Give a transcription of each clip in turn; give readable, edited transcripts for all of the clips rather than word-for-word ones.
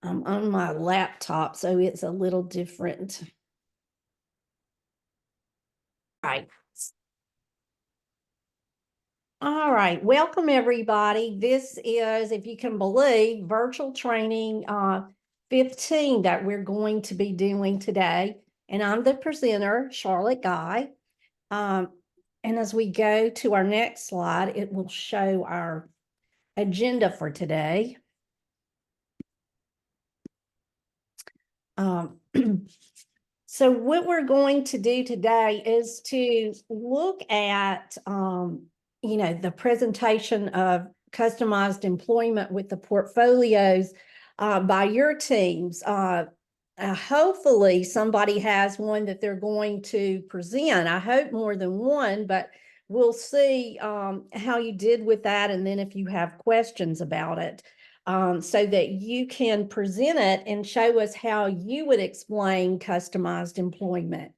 I'm on my laptop, so it's a little different. Right. All right. Welcome, everybody. This is, if you can believe, virtual training 15 that we're going to be doing today. And I'm the presenter, Charlotte Guy. Um, and as we go to our next slide, it will show our agenda for today. So what we're going to do today is to look at, the presentation of customized employment with the portfolios by your teams. Hopefully somebody has one that they're going to present. I hope more than one, but we'll see how you did with that, and then if you have questions about it. So that you can present it and show us how you would explain customized employment.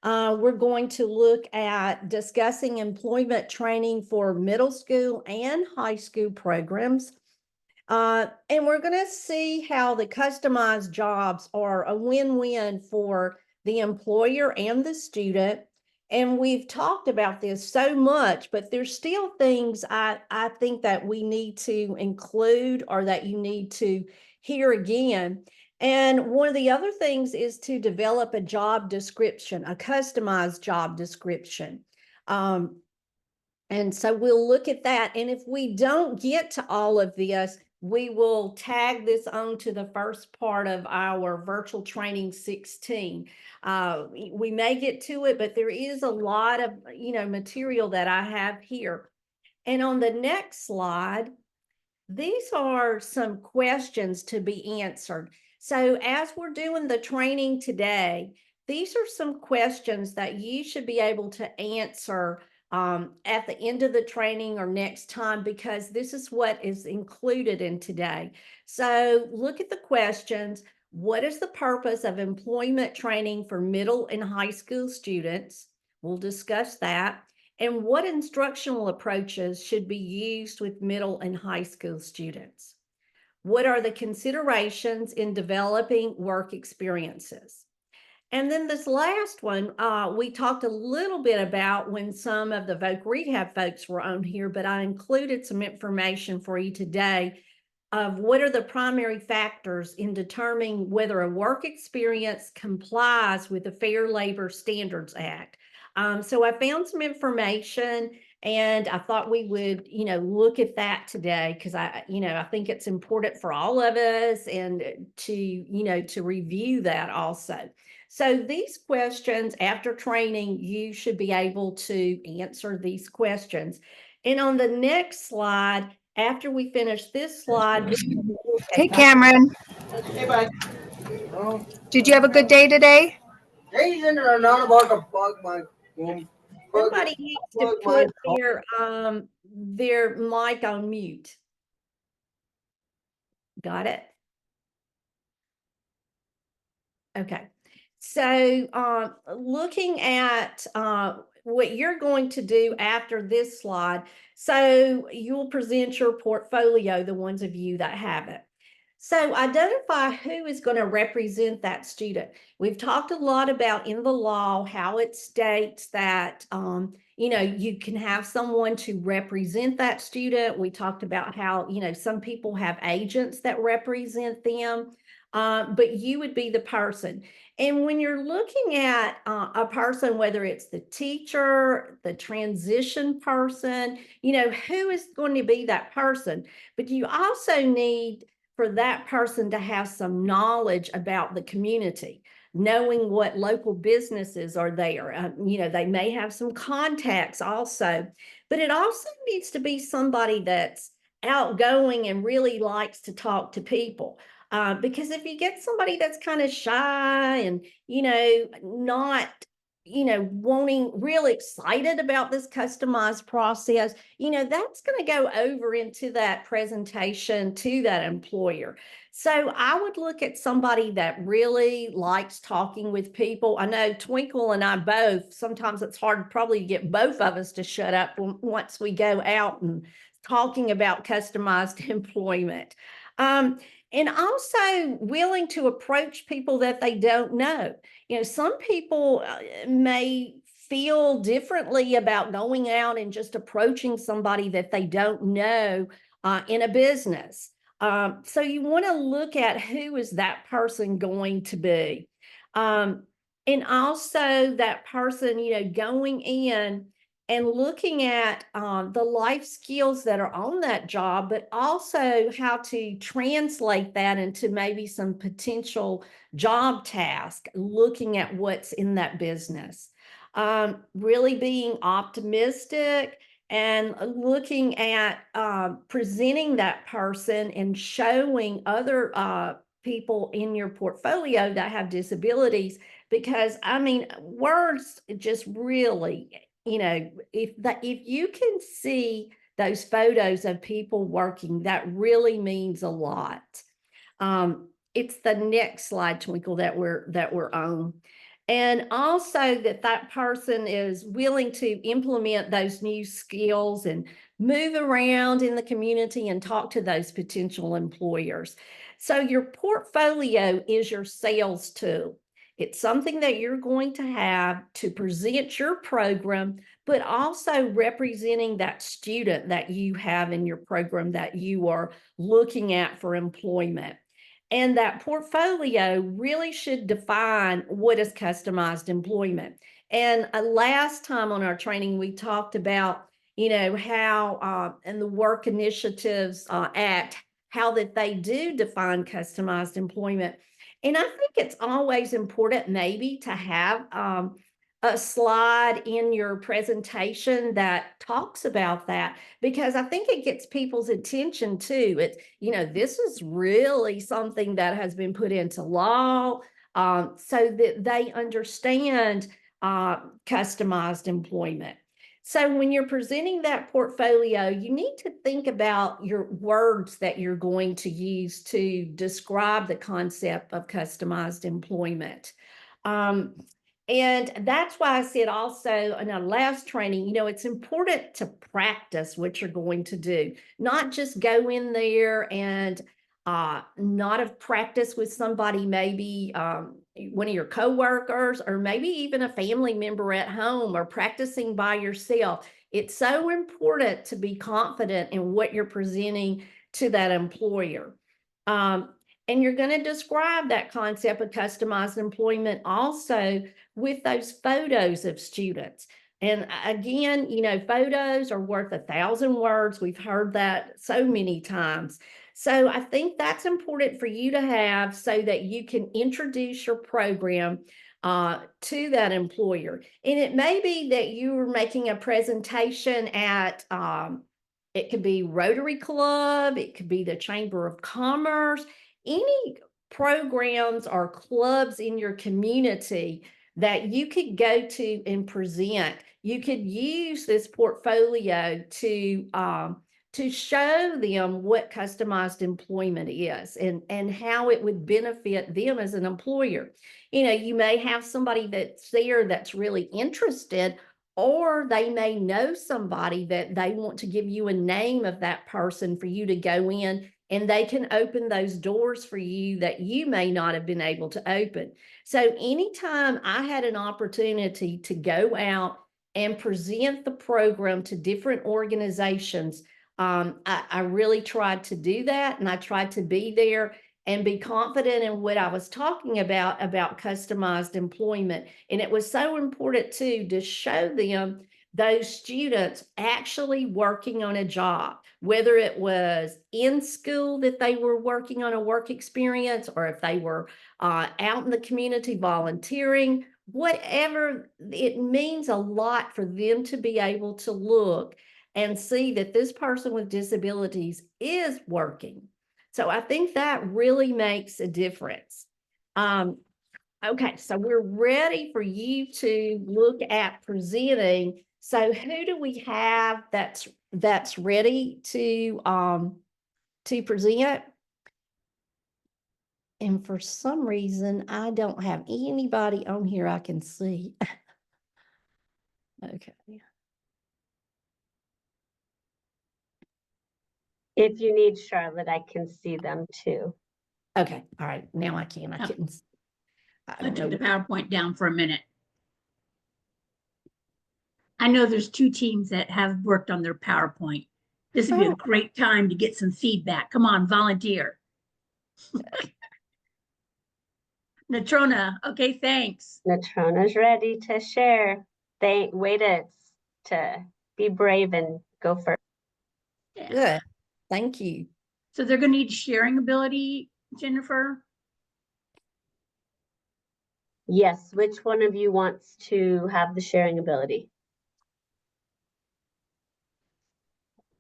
We're going to look at discussing employment training for middle school and high school programs. And we're going to see how the customized jobs are a win-win for the employer and the student. And we've talked about this so much, but there's still things I think that we need to include or that you need to hear again. And one of the other things is to develop a job description, a customized job description. And so we'll look at that. And if we don't get to all of this, we will tag this on to the first part of our virtual training 16. We may get to it, but there is a lot of, material that I have here. And on the next slide, these are some questions to be answered. So as we're doing the training today, these are some questions that you should be able to answer at the end of the training or next time, because this is what is included in today. So look at the questions. What is the purpose of employment training for middle and high school students? We'll discuss that. And what instructional approaches should be used with middle and high school students? What are the considerations in developing work experiences? And then this last one, we talked a little bit about when some of the Voc Rehab folks were on here, but I included some information for you today of what are the primary factors in determining whether a work experience complies with the Fair Labor Standards Act. So I found some information, and I thought we would, look at that today, because I think it's important for all of us, and to review that also. So these questions, after training, you should be able to answer these questions. And on the next slide, after we finish this slide. Hey, Cameron. Hey, bye. Did you have a good day today? Reason or not about to plug my phone. Somebody needs to put their mic on mute. Got it? Okay. So looking at what you're going to do after this slide, so you'll present your portfolio, the ones of you that have it. So identify who is going to represent that student. We've talked a lot about in the law how it states that you can have someone to represent that student. We talked about how some people have agents that represent them, but you would be the person. And when you're looking at a person, whether it's the teacher, the transition person, who is going to be that person? But you also need for that person to have some knowledge about the community, knowing what local businesses are there. They may have some contacts also, but it also needs to be somebody that's outgoing and really likes to talk to people. Because if you get somebody that's kind of shy and, not wanting really excited about this customized process, that's going to go over into that presentation to that employer. So I would look at somebody that really likes talking with people. I know Twinkle and I both, sometimes it's hard probably to get both of us to shut up once we go out and talking about customized employment. And also willing to approach people that they don't know. You know, some people may feel differently about going out and just approaching somebody that they don't know in a business. So you want to look at who is that person going to be. And also that person, you know, going in and looking at the life skills that are on that job, but also how to translate that into maybe some potential job task, looking at what's in that business. Really being optimistic and looking at presenting that person and showing other people in your portfolio that have disabilities, because I mean, words just really, you know, if you can see those photos of people working, that really means a lot. It's the next slide, Twinkle, that we're on. And also that person is willing to implement those new skills and move around in the community and talk to those potential employers. So your portfolio is your sales tool. It's something that you're going to have to present your program, but also representing that student that you have in your program that you are looking at for employment. And that portfolio really should define what is customized employment. And last time on our training, we talked about, you know, how in the Work Initiatives Act, how that they do define customized employment. And I think it's always important maybe to have a slide in your presentation that talks about that, because I think it gets people's attention too. It's, you know, this is really something that has been put into law so that they understand customized employment. So when you're presenting that portfolio, you need to think about your words that you're going to use to describe the concept of customized employment. And that's why I said also in our last training, you know, it's important to practice what you're going to do, not just go in there and not have practiced with somebody, maybe one of your coworkers, or maybe even a family member at home, or practicing by yourself. It's so important to be confident in what you're presenting to that employer. And you're going to describe that concept of customized employment also with those photos of students. And again, you know, photos are worth 1,000 words. We've heard that so many times. So I think that's important for you to have so that you can introduce your program to that employer. And it may be that you're making a presentation at, it could be Rotary Club, it could be the Chamber of Commerce, any programs or clubs in your community that you could go to and present. You could use this portfolio to show them what customized employment is and how it would benefit them as an employer. You know, you may have somebody that's there that's really interested, or they may know somebody that they want to give you a name of that person for you to go in, and they can open those doors for you that you may not have been able to open. So anytime I had an opportunity to go out and present the program to different organizations, I really tried to do that, and I tried to be there and be confident in what I was talking about customized employment. And it was so important too to show them those students actually working on a job, whether it was in school that they were working on a work experience, or if they were out in the community volunteering, whatever. It means a lot for them to be able to look and see that this person with disabilities is working. So I think that really makes a difference. Okay, so we're ready for you to look at presenting. So who do we have that's ready to present? And for some reason, I don't have anybody on here I can see. Okay. If you need Charlotte, I can see them too. Okay, all right, now I can. I Oh. couldn't. I I don't took the know. PowerPoint down for a minute. I know there's 2 teams that have worked on their PowerPoint. This would be a Oh. great time to get some feedback. Come on, volunteer. Natrona, okay, thanks. Natrona's ready to share. Way to be brave and go first. Yeah. Good, thank you. So they're gonna need sharing ability, Jennifer? Yes, which one of you wants to have the sharing ability?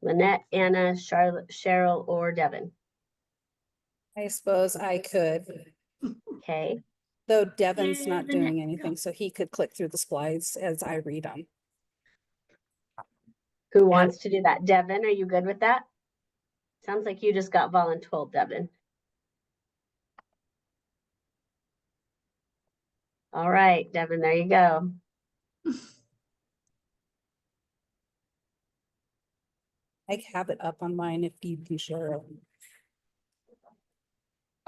Lynette, Anna, Charlotte, Cheryl, or Devin? I suppose I could, Okay, though Devin's not Devin, doing go. anything, so he could click through the slides as I read them. who wants to do that? Devin, are you good with that? Sounds like you just got voluntold, Devin. All right, Devin, there you go. I have it up on mine if you can share it.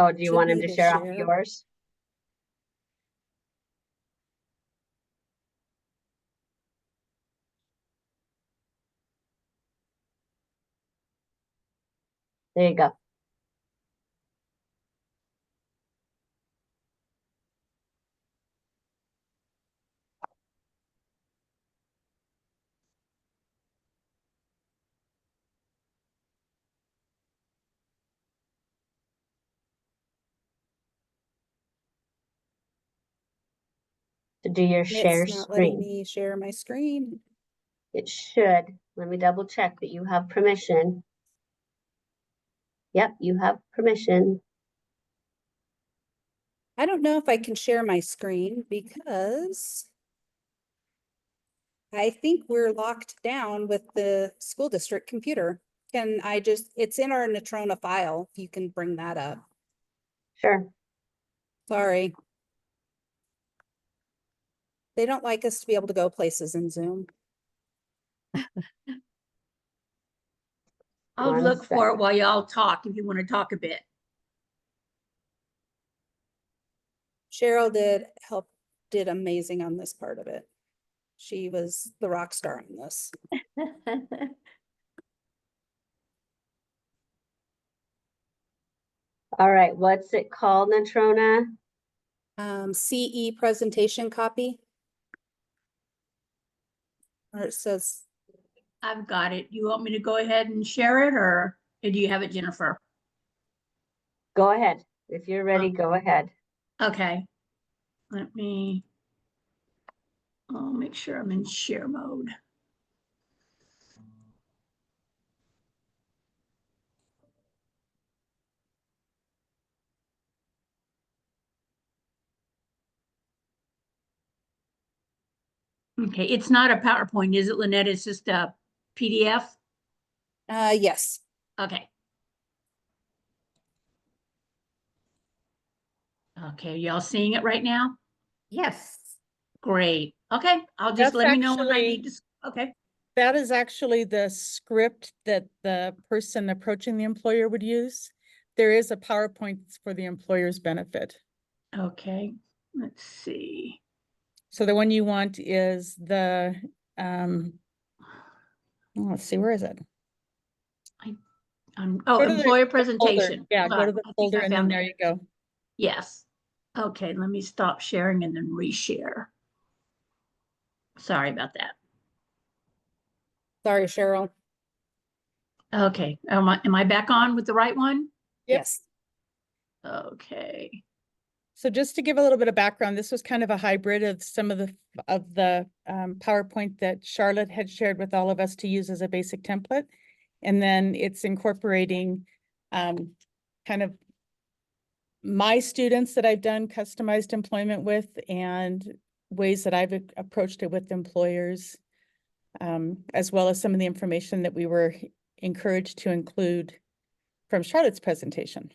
Oh, do you Should want him be to the share off share. yours? There you go. To do your share It's not letting screen. me share my screen. It should. Let me double check that you have permission. Yep, you have permission. I don't know if I can share my screen because I think we're locked down with the school district computer. Can I just, it's in our Natrona file, if you can bring that up. Sure. Sorry. They don't like us to be able to go places in Zoom. I'll One look for it second. while y'all talk if you want to talk a bit. Cheryl did amazing on this part of it. She was the rock star on this. All right, what's it called, Natrona? CE presentation copy. Or it says, I've got it. You want me to go ahead and share it or do you have it, Jennifer? Go ahead. If you're ready, go ahead. Okay. I'll make sure I'm in share mode. Okay, it's not a PowerPoint, is it, Lynette? It's just a PDF? yes. Okay. Okay, y'all seeing it right now? Yes, Great. Okay, I'll just That's let me know when I actually- need to, okay. That is actually the script that the person approaching the employer would use. There is a PowerPoint for the employer's benefit. Okay, let's see. So the one you want is the, let's see, where is it? Oh, Go to the employer folder. presentation. Yeah, Hold go to on, the I think folder I and then found there it. you go. Yes. Okay, let me stop sharing and then reshare. Sorry about that. Sorry, Cheryl. Okay, am I back on with the right one? Yep. Yes. Okay. So just to give a little bit of background, this was kind of a hybrid of some of the PowerPoint that Charlotte had shared with all of us to use as a basic template. And then it's incorporating kind of my students that I've done customized employment with and ways that I've approached it with employers, as well as some of the information that we were encouraged to include from Charlotte's presentation.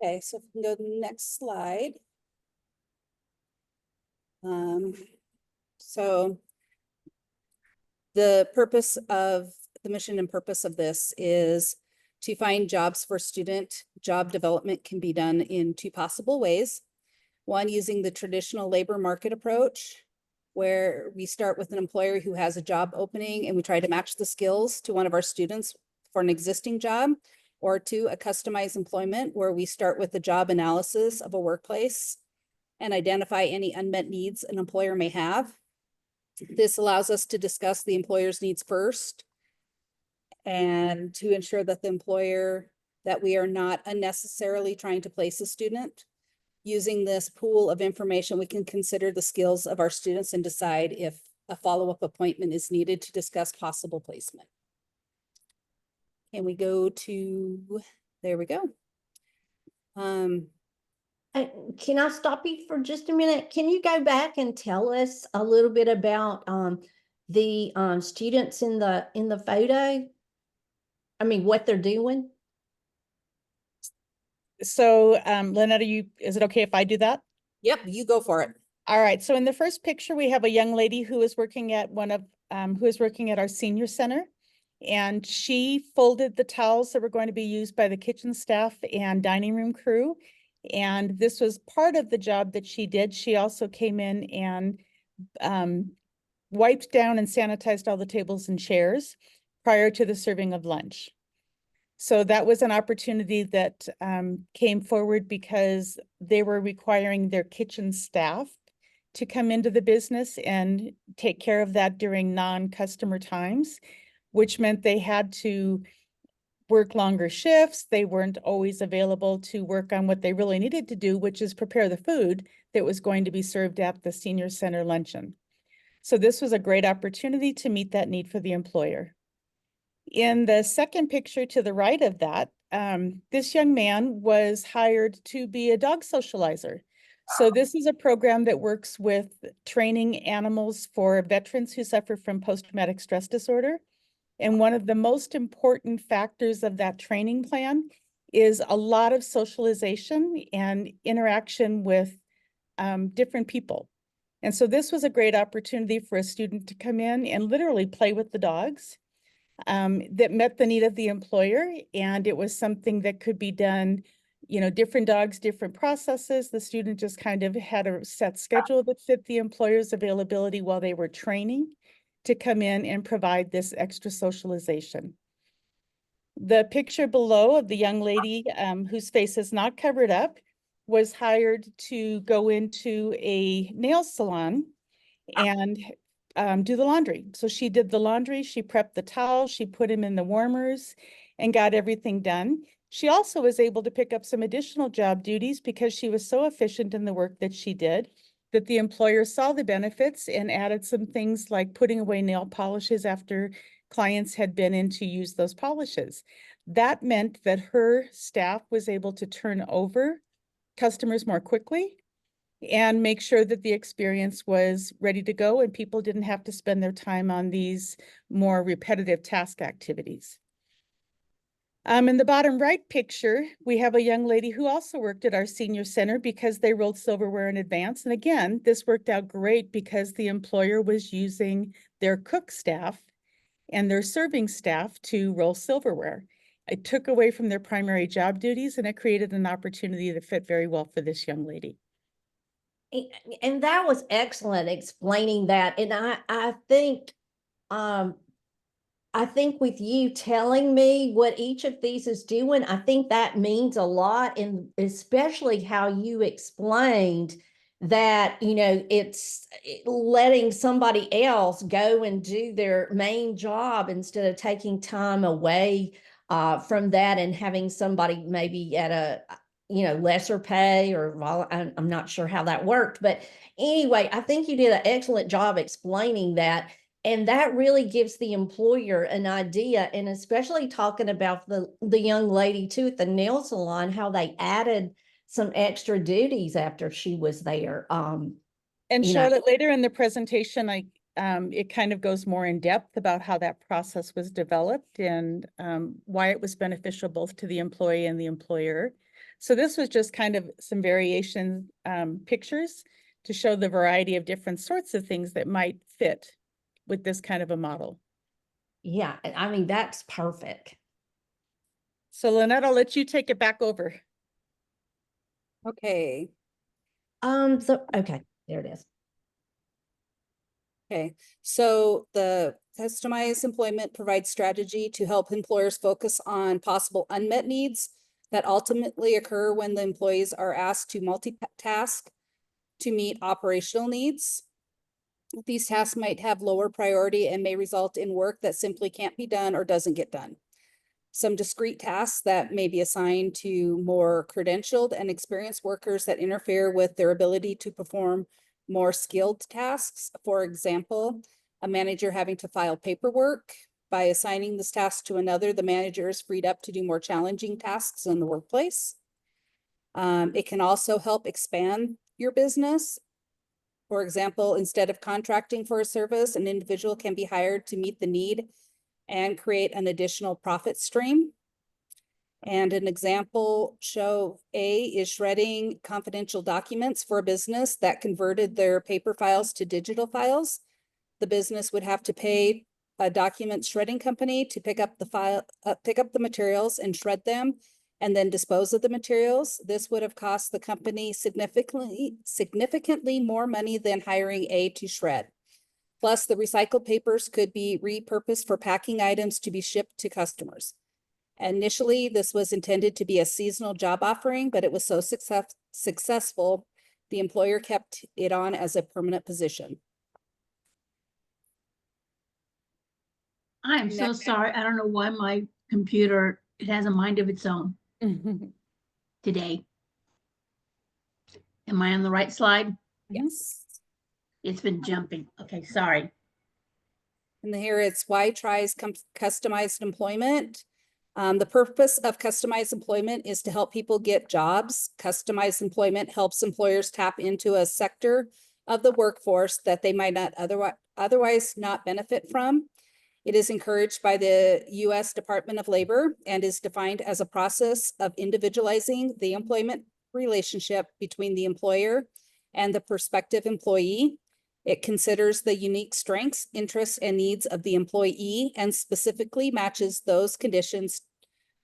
Okay, so if we can go to the next slide. So the mission and purpose of this is To find jobs for student, job development can be done in two possible ways. One, using the traditional labor market approach, where we start with an employer who has a job opening and we try to match the skills to one of our students for an existing job. Or two, a customized employment where we start with the job analysis of a workplace and identify any unmet needs an employer may have. This allows us to discuss the employer's needs first and to ensure that that we are not unnecessarily trying to place a student. Using this pool of information, we can consider the skills of our students and decide if a follow-up appointment is needed to discuss possible placement. Can we go to, there we go. Can I stop you for just a minute? Can you go back and tell us a little bit about the students in the photo? I mean, what they're doing? So, Lynette, is it okay if I do that? Yep, you go for it. All right, so in the first picture, we have a young lady who is working at our senior center. And she folded the towels that were going to be used by the kitchen staff and dining room crew. And this was part of the job that she did. She also came in and wiped down and sanitized all the tables and chairs prior to the serving of lunch. So that was an opportunity that came forward because they were requiring their kitchen staff to come into the business and take care of that during non-customer times, which meant they had to work longer shifts. They weren't always available to work on what they really needed to do, which is prepare the food that was going to be served at the senior center luncheon. So this was a great opportunity to meet that need for the employer. In the second picture to the right of that, this young man was hired to be a dog socializer. So this is a program that works with training animals for veterans who suffer from post-traumatic stress disorder. And one of the most important factors of that training plan is a lot of socialization and interaction with different people. And so this was a great opportunity for a student to come in and literally play with the dogs that met the need of the employer. And it was something that could be done, you know, different dogs, different processes. The student just kind of had a set schedule that fit the employer's availability while they were training to come in and provide this extra socialization. The picture below of the young lady whose face is not covered up was hired to go into a nail salon and do the laundry. So she did the laundry, she prepped the towels, she put him in the warmers and got everything done. She also was able to pick up some additional job duties because she was so efficient in the work that she did that the employer saw the benefits and added some things like putting away nail polishes after clients had been in to use those polishes. That meant that her staff was able to turn over customers more quickly and make sure that the experience was ready to go and people didn't have to spend their time on these more repetitive task activities. In the bottom right picture, we have a young lady who also worked at our senior center because they rolled silverware in advance. And again, this worked out great because the employer was using their cook staff and their serving staff to roll silverware. It took away from their primary job duties and it created an opportunity that fit very well for this young lady. And that was excellent explaining that. And I think with you telling me what each of these is doing, I think that means a lot, and especially how you explained that, you know, it's letting somebody else go and do their main job instead of taking time away from that and having somebody maybe at a, you know, lesser pay, or I'm not sure how that worked. But anyway, I think you did an excellent job explaining that. And that really gives the employer an idea, and especially talking about the young lady too at the nail salon, how they added some extra duties after she was there. And you know. Charlotte, later in the presentation, it kind of goes more in depth about how that process was developed and why it was beneficial both to the employee and the employer. So this was just kind of some variation pictures to show the variety of different sorts of things that might fit with this kind of a model. Yeah, I mean, that's perfect. So Lynette, I'll let you take it back over. Okay, Okay, there it is. okay. So the customized employment provides strategy to help employers focus on possible unmet needs that ultimately occur when the employees are asked to multitask to meet operational needs. These tasks might have lower priority and may result in work that simply can't be done or doesn't get done. Some discrete tasks that may be assigned to more credentialed and experienced workers that interfere with their ability to perform more skilled tasks. For example, a manager having to file paperwork. By assigning this task to another, the manager is freed up to do more challenging tasks in the workplace. It can also help expand your business. For example, instead of contracting for a service, an individual can be hired to meet the need and create an additional profit stream. And an example show A is shredding confidential documents for a business that converted their paper files to digital files. The business would have to pay a document shredding company to pick up the materials and shred them and then dispose of the materials. This would have cost the company significantly more money than hiring A to shred. Plus, the recycled papers could be repurposed for packing items to be shipped to customers. Initially, this was intended to be a seasonal job offering, but it was so successful, the employer kept it on as a permanent position. I am so sorry. I don't know why my computer, it has a mind of its own today. Am I on the right slide? Yes. It's been jumping. Okay, sorry. And here it's why tries customized employment. The purpose of customized employment is to help people get jobs. Customized employment helps employers tap into a sector of the workforce that they might not otherwise not benefit from. It is encouraged by the U.S. Department of Labor and is defined as a process of individualizing the employment relationship between the employer and the prospective employee. It considers the unique strengths, interests, and needs of the employee and specifically matches those conditions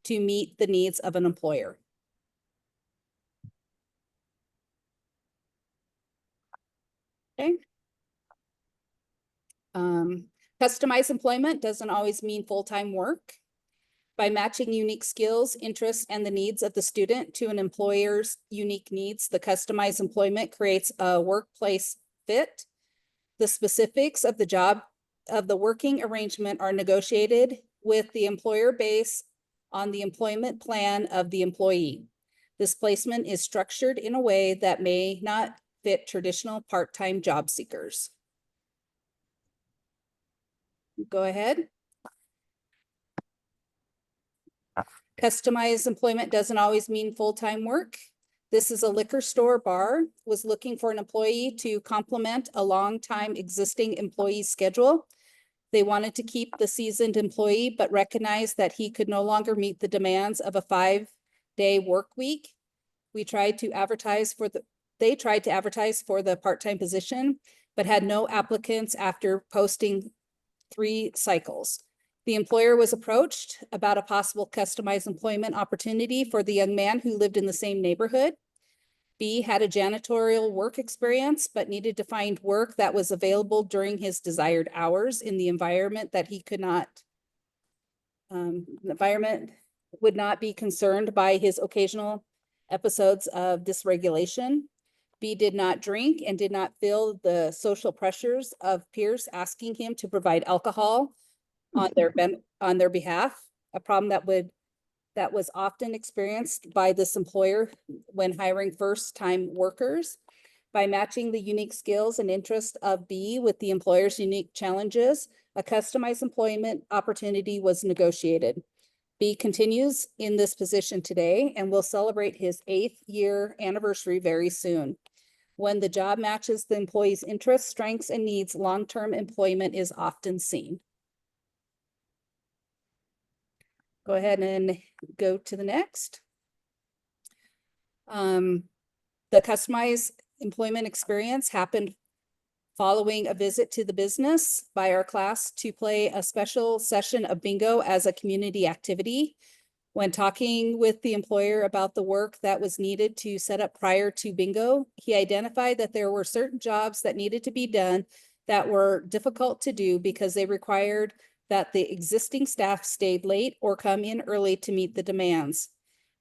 to meet the needs of an employer. Okay. Customized employment doesn't always mean full-time work. By matching unique skills, interests, and the needs of the student to an employer's unique needs, the customized employment creates a workplace fit. The specifics of the job of the working arrangement are negotiated with the employer based on the employment plan of the employee. This placement is structured in a way that may not fit traditional part-time job seekers. Go ahead. Customized employment doesn't always mean full-time work. This is a liquor store bar was looking for an employee to complement a long-time existing employee schedule. They wanted to keep the seasoned employee, but recognized that he could no longer meet the demands of a 5-day work week. They tried to advertise for the part-time position, but had no applicants after posting 3 cycles. The employer was approached about a possible customized employment opportunity for the young man who lived in the same neighborhood. B had a janitorial work experience, but needed to find work that was available during his desired hours in the environment that he could not, the environment would not be concerned by his occasional episodes of dysregulation. B did not drink and did not feel the social pressures of peers asking him to provide alcohol on their behalf, a problem that was often experienced by this employer when hiring first-time workers. By matching the unique skills and interests of B with the employer's unique challenges, a customized employment opportunity was negotiated. B continues in this position today and will celebrate his 8th year anniversary very soon. When the job matches the employee's interests, strengths, and needs, long-term employment is often seen. Go ahead and go to the next. The customized employment experience happened following a visit to the business by our class to play a special session of bingo as a community activity. When talking with the employer about the work that was needed to set up prior to bingo, he identified that there were certain jobs that needed to be done that were difficult to do because they required that the existing staff stayed late or come in early to meet the demands.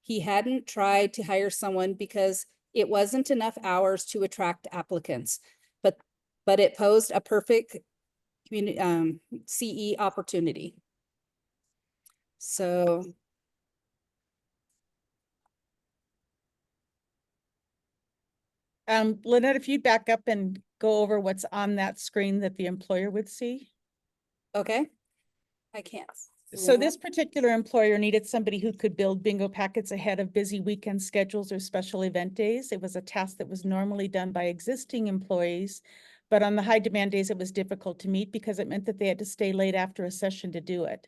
He hadn't tried to hire someone because it wasn't enough hours to attract applicants, but it posed a perfect CE opportunity. So Lynette, if you back up and go over what's on that screen that the employer would see. okay, I can't. So this particular employer needed somebody who could build bingo packets ahead of busy weekend schedules or special event days. It was a task that was normally done by existing employees, but on the high demand days, it was difficult to meet because it meant that they had to stay late after a session to do it.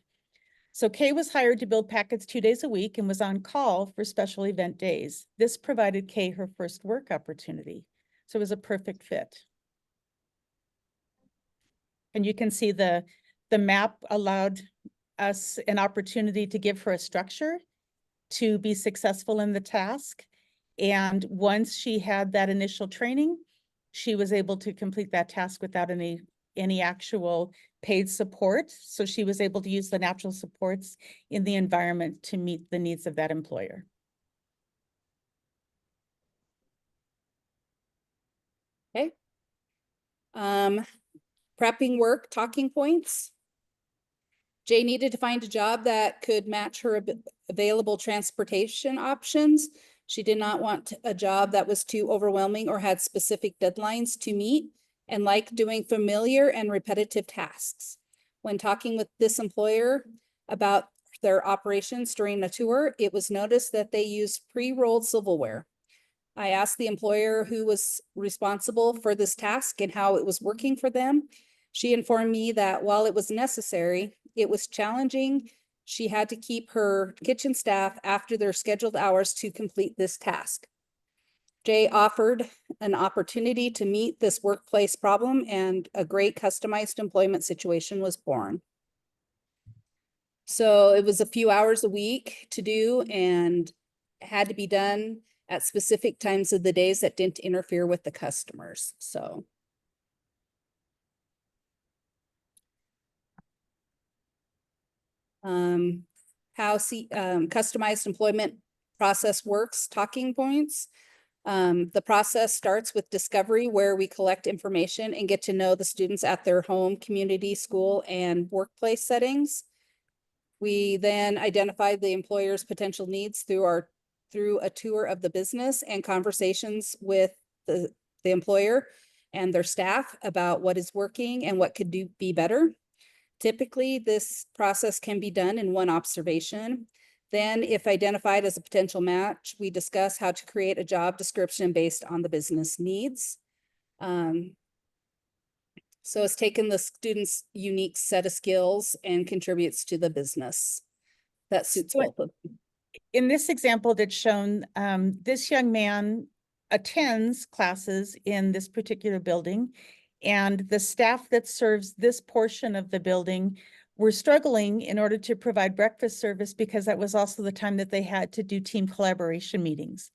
So Kay was hired to build packets 2 days a week and was on call for special event days. This provided Kay her first work opportunity. So it was a perfect fit. And you can see the map allowed us an opportunity to give her a structure to be successful in the task. And once she had that initial training, she was able to complete that task without any actual paid support. So she was able to use the natural supports in the environment to meet the needs of that employer. Okay. Prepping work, talking points. Jay needed to find a job that could match her available transportation options. She did not want a job that was too overwhelming or had specific deadlines to meet and liked doing familiar and repetitive tasks. When talking with this employer about their operations during a tour, it was noticed that they used pre-rolled silverware. I asked the employer who was responsible for this task and how it was working for them. She informed me that while it was necessary, it was challenging. She had to keep her kitchen staff after their scheduled hours to complete this task. Jay offered an opportunity to meet this workplace problem, and a great customized employment situation was born. So it was a few hours a week to do and had to be done at specific times of the days that didn't interfere with the customers. So how customized employment process works, talking points. The process starts with discovery, where we collect information and get to know the students at their home, community, school, and workplace settings. We then identify the employer's potential needs through a tour of the business and conversations with the employer and their staff about what is working and what could be better. Typically, this process can be done in one observation. Then, if identified as a potential match, we discuss how to create a job description based on the business needs. So it's taken the student's unique set of skills and contributes to the business that suits both of them. In this example that's shown, this young man attends classes in this particular building, and the staff that serves this portion of the building were struggling in order to provide breakfast service because that was also the time that they had to do team collaboration meetings.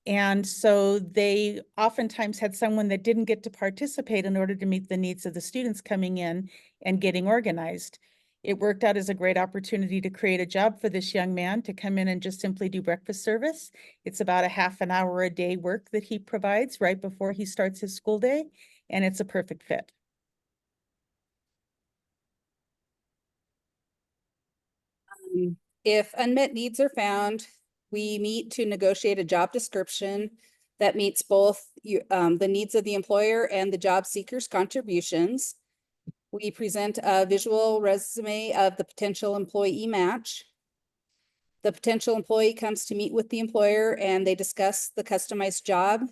And so they oftentimes had someone that didn't get to participate in order to meet the needs of the students coming in and getting organized. It worked out as a great opportunity to create a job for this young man to come in and just simply do breakfast service. It's about a half an hour a day work that he provides right before he starts his school day, and it's a perfect fit. If unmet needs are found, we meet to negotiate a job description that meets both the needs of the employer and the job seeker's contributions. We present a visual resume of the potential employee match. The potential employee comes to meet with the employer and they discuss the customized job,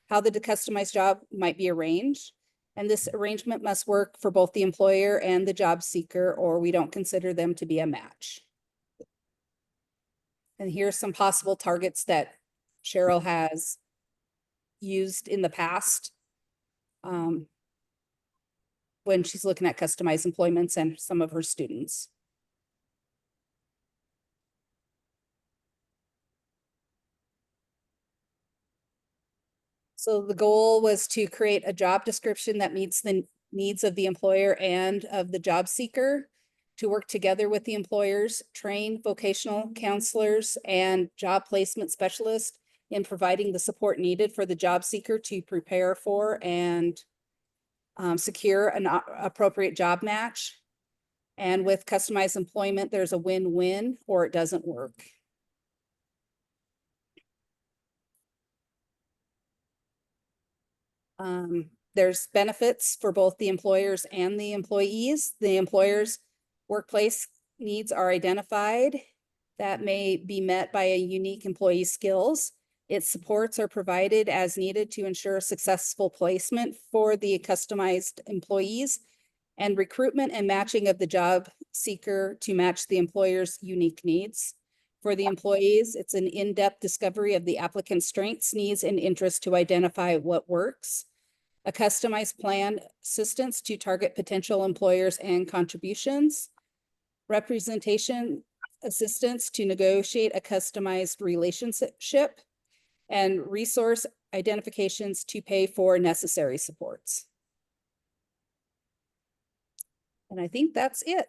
how the customized job might be arranged. And this arrangement must work for both the employer and the job seeker, or we don't consider them to be a match. And here's some possible targets that Cheryl has used in the past when she's looking at customized employments and some of her students. So the goal was to create a job description that meets the needs of the employer and of the job seeker, to work together with the employers, train vocational counselors and job placement specialists in providing the support needed for the job seeker to prepare for and secure an appropriate job match. And with customized employment, there's a win-win or it doesn't work. There's benefits for both the employers and the employees. The employers' workplace needs are identified that may be met by a unique employee skills. Its supports are provided as needed to ensure successful placement for the customized employees, and recruitment and matching of the job seeker to match the employer's unique needs. For the employees, it's an in-depth discovery of the applicant's strengths, needs, and interests to identify what works. A customized plan assistance to target potential employers and contributions. Representation assistance to negotiate a customized relationship. And resource identifications to pay for necessary supports. And I think that's it.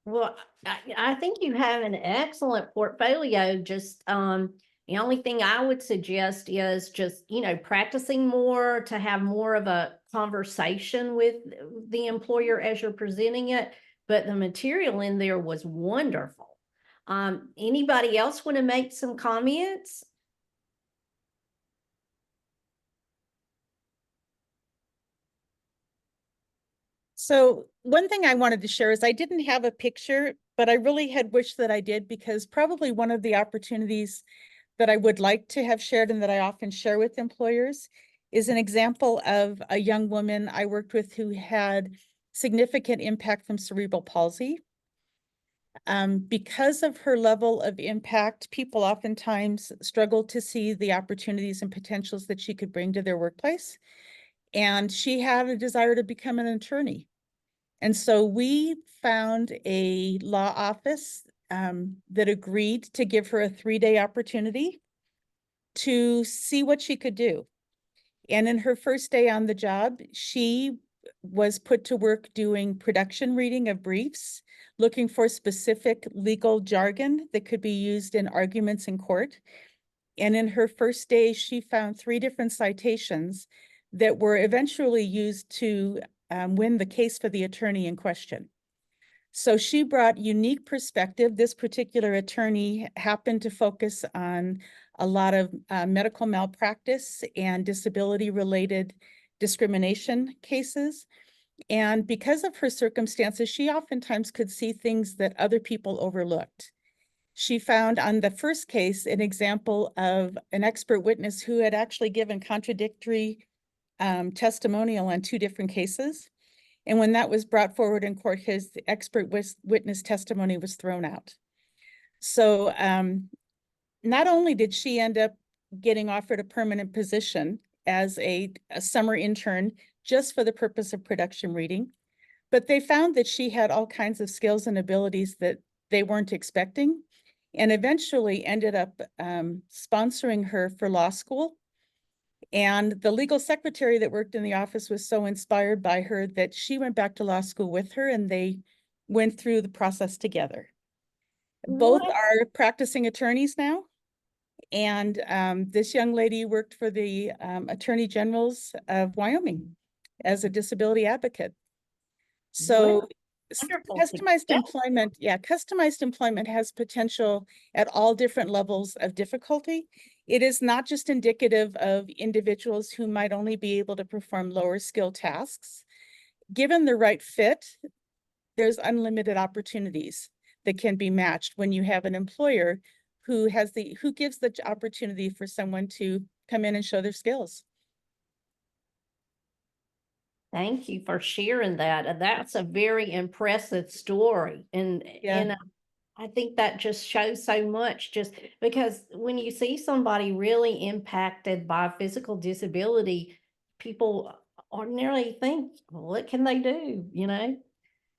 Well, I think you have an excellent portfolio. Just, the only thing I would suggest is just, practicing more to have more of a conversation with the employer as you're presenting it. But the material in there was wonderful. Anybody else want to make some comments? So one thing I wanted to share is I didn't have a picture, but I really had wished that I did, because probably one of the opportunities that I would like to have shared and that I often share with employers is an example of a young woman I worked with who had significant impact from cerebral palsy. Because of her level of impact, people oftentimes struggle to see the opportunities and potentials that she could bring to their workplace. And she had a desire to become an attorney. And so we found a law office that agreed to give her a 3-day opportunity to see what she could do. And in her first day on the job, she was put to work doing production reading of briefs, looking for specific legal jargon that could be used in arguments in court. And in her first day, she found 3 different citations that were eventually used to win the case for the attorney in question. So she brought unique perspective. This particular attorney happened to focus on a lot of medical malpractice and disability-related discrimination cases. And because of her circumstances, she oftentimes could see things that other people overlooked. She found on the first case an example of an expert witness who had actually given contradictory testimonial on 2 different cases. And when that was brought forward in court, his expert witness testimony was thrown out. So not only did she end up getting offered a permanent position as a summer intern just for the purpose of production reading, but they found that she had all kinds of skills and abilities that they weren't expecting, and eventually ended up sponsoring her for law school. And the legal secretary that worked in the office was so inspired by her that she went back to law school with her, and they went through the process together. Both What? are practicing attorneys now. And this young lady worked for the Attorney Generals of Wyoming as a disability advocate. So Wonderful customized success. employment, customized employment has potential at all different levels of difficulty. It is not just indicative of individuals who might only be able to perform lower skill tasks. Given the right fit, there's unlimited opportunities that can be matched when you have an employer who gives the opportunity for someone to come in and show their skills. Thank you for sharing that. That's a very impressive story. And I think that just shows so much, just because when you see somebody really impacted by physical disability, people ordinarily think, well, what can they do?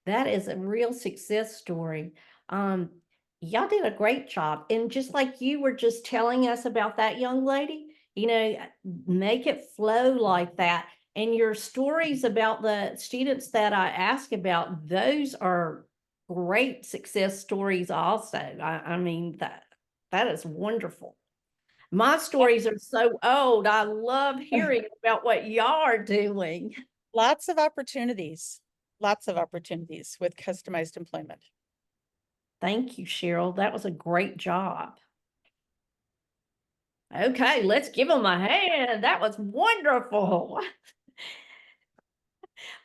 That is a real success story. Y'all did a great job. And just like you were just telling us about that young lady, make it flow like that. And your stories about the students that I asked about, those are great success stories also. I mean, that is wonderful. My stories are so old. I love hearing about what y'all are doing. Lots of opportunities with customized employment. Thank you, Cheryl. That was a great job. Okay, let's give them a hand. That was wonderful.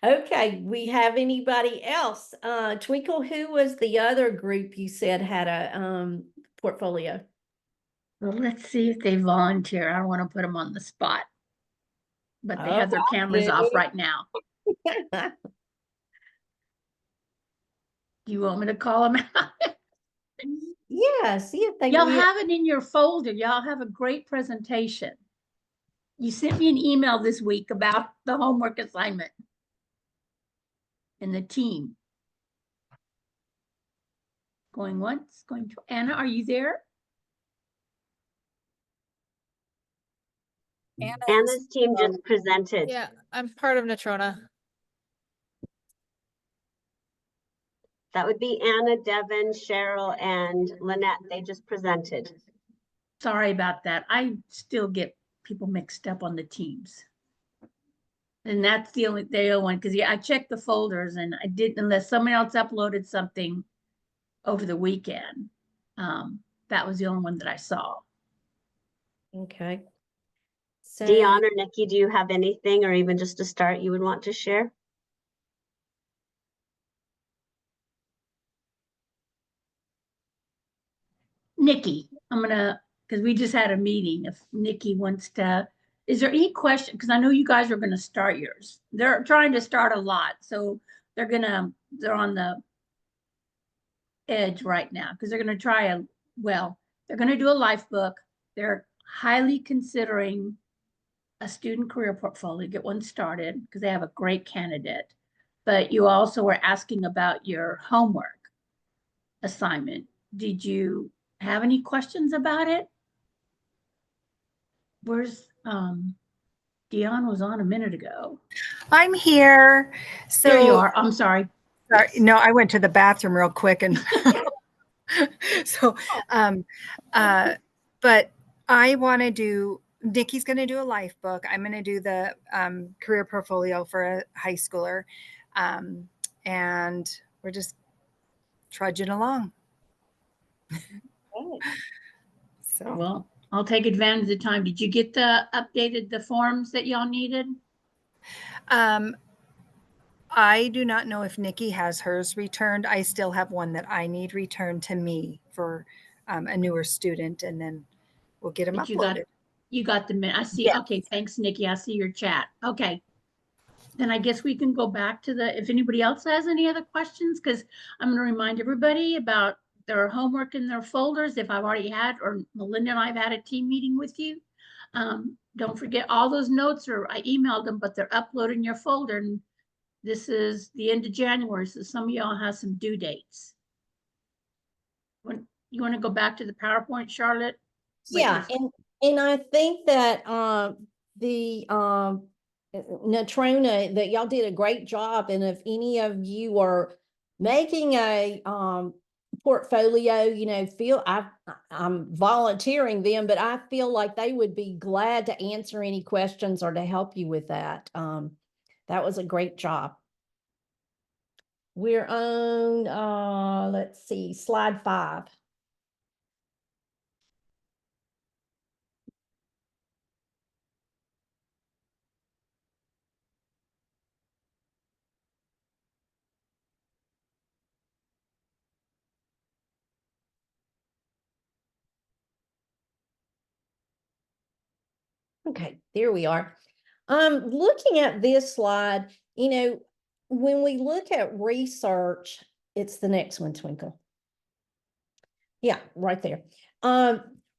Okay, we have anybody else? Twinkle, who was the other group you said had a portfolio? Well, let's see if they volunteer. I don't want to put them on the spot. But they have their Oh, cameras off dude. right now. Do you want me to call them out? Yeah, see if they Y'all will. have it in your folder. Y'all have a great presentation. You sent me an email this week about the homework assignment and the team. Going once, going to Anna, are you there? Anna's team just presented. Yeah, I'm part of Natrona. That would be Anna, Devin, Cheryl, and Lynette. They just presented. Sorry about that. I still get people mixed up on the teams. And that's the only one, because yeah, I checked the folders and I didn't, unless someone else uploaded something over the weekend. That was the only one that I saw. Okay. So, Dion or Nikki, do you have anything or even just a start you would want to share? Nikki, because we just had a meeting, if Nikki wants to, is there any question? Because I know you guys are gonna start yours. They're trying to start a lot, so they're on the edge right now, because they're gonna they're gonna do a life book. They're highly considering a student career portfolio, get one started, because they have a great candidate. But you also were asking about your homework assignment. Did you have any questions about it? Where's Dion was on a minute ago. I'm here. So There you are. I'm sorry. Sorry, no, I went to the bathroom real quick and so but I want to do, Nikki's going to do a life book. I'm going to do the career portfolio for a high schooler. And we're just trudging along. So Well, I'll take advantage of the time. Did you get the forms that y'all needed? I do not know if Nikki has hers returned. I still have one that I need returned to me for a newer student, and then we'll get them But uploaded. you got the, I see. Yes. Okay, thanks, Nikki. I see your chat. Okay. Then I guess we can go back to if anybody else has any other questions, because I'm going to remind everybody about their homework in their folders. If I've already had, or Melinda and I've had a team meeting with you. Don't forget all those notes, or I emailed them, but they're uploaded in your folder. And this is the end of January, so some of y'all have some due dates. When you want to go back to the PowerPoint, Charlotte? yeah, and I think that the Natrona, that y'all did a great job. And if any of you are making a portfolio, feel I'm volunteering them, but I feel like they would be glad to answer any questions or to help you with that. That was a great job. We're on, let's see, slide 5. Okay, there we are. Looking at this slide, when we look at research, it's the next one, Twinkle. Yeah, right there.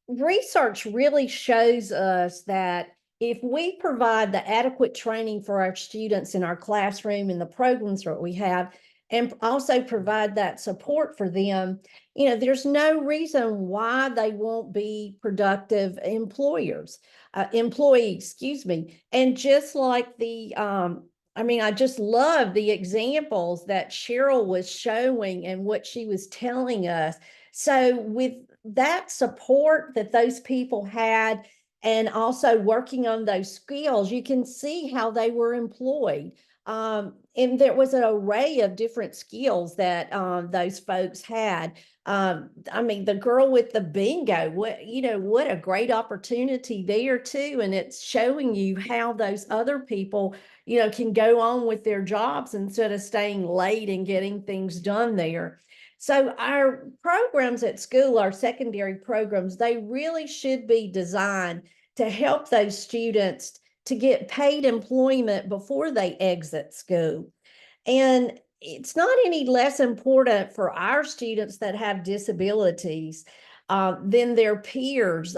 Research really shows us that if we provide the adequate training for our students in our classroom and the programs that we have, and also provide that support for them, there's no reason why they won't be productive employees, excuse me. And just like I just love the examples that Cheryl was showing and what she was telling us. So with that support that those people had, and also working on those skills, you can see how they were employed. And there was an array of different skills that those folks had. The girl with the bingo, what a great opportunity there too. And it's showing you how those other people, can go on with their jobs instead of staying late and getting things done there. So our programs at school, our secondary programs, they really should be designed to help those students to get paid employment before they exit school. And it's not any less important for our students that have disabilities than their peers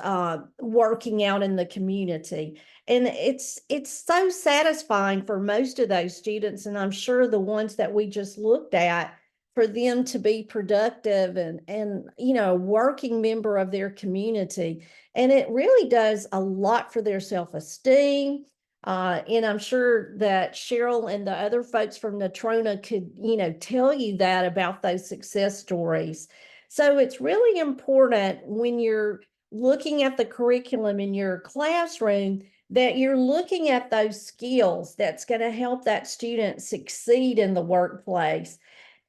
working out in the community. And it's so satisfying for most of those students, and I'm sure the ones that we just looked at, for them to be productive and a working member of their community. And it really does a lot for their self-esteem. And I'm sure that Cheryl and the other folks from Natrona could, tell you that about those success stories. So it's really important when you're looking at the curriculum in your classroom that you're looking at those skills that's going to help that student succeed in the workplace.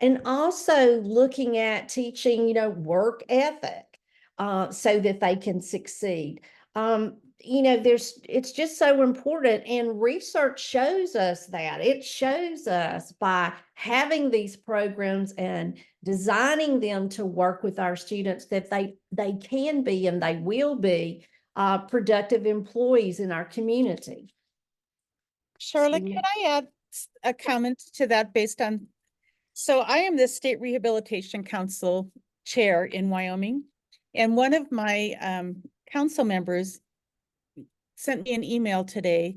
And also looking at teaching, work ethic so that they can succeed. It's just so important, and research shows us that. It shows us by having these programs and designing them to work with our students that they can be and they will be productive employees in our community. Charlotte, can I add a comment to that based on, so I am the State Rehabilitation Council Chair in Wyoming, and one of my council members sent me an email today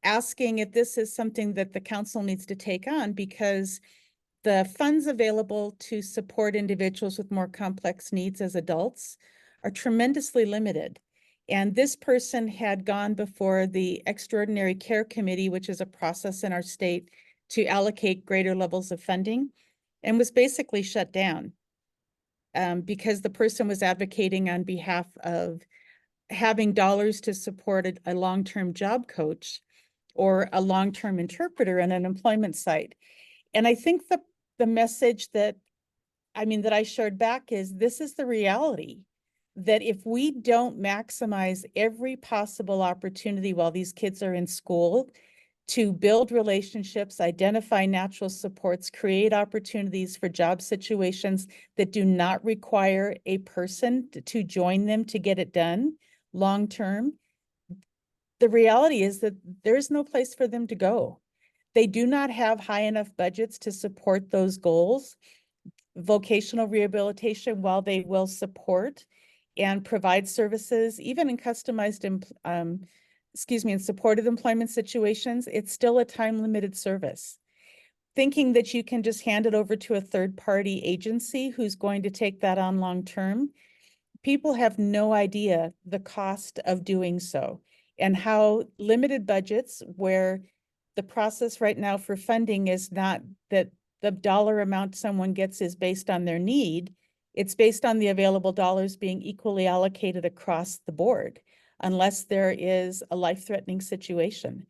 asking if this is something that the council needs to take on, because the funds available to support individuals with more complex needs as adults are tremendously limited. And this person had gone before the Extraordinary Care Committee, which is a process in our state to allocate greater levels of funding, and was basically shut down because the person was advocating on behalf of having dollars to support a long-term job coach or a long-term interpreter in an employment site. And I think the message that I shared back is, this is the reality, that if we don't maximize every possible opportunity while these kids are in school to build relationships, identify natural supports, create opportunities for job situations that do not require a person to join them to get it done long-term, the reality is that there's no place for them to go. They do not have high enough budgets to support those goals. Vocational rehabilitation, while they will support and provide services, even in customized, in supportive employment situations, it's still a time-limited service. Thinking that you can just hand it over to a third-party agency who's going to take that on long-term, people have no idea the cost of doing so, and how limited budgets, where the process right now for funding is not that the dollar amount someone gets is based on their need, it's based on the available dollars being equally allocated across the board, unless there is a life-threatening situation.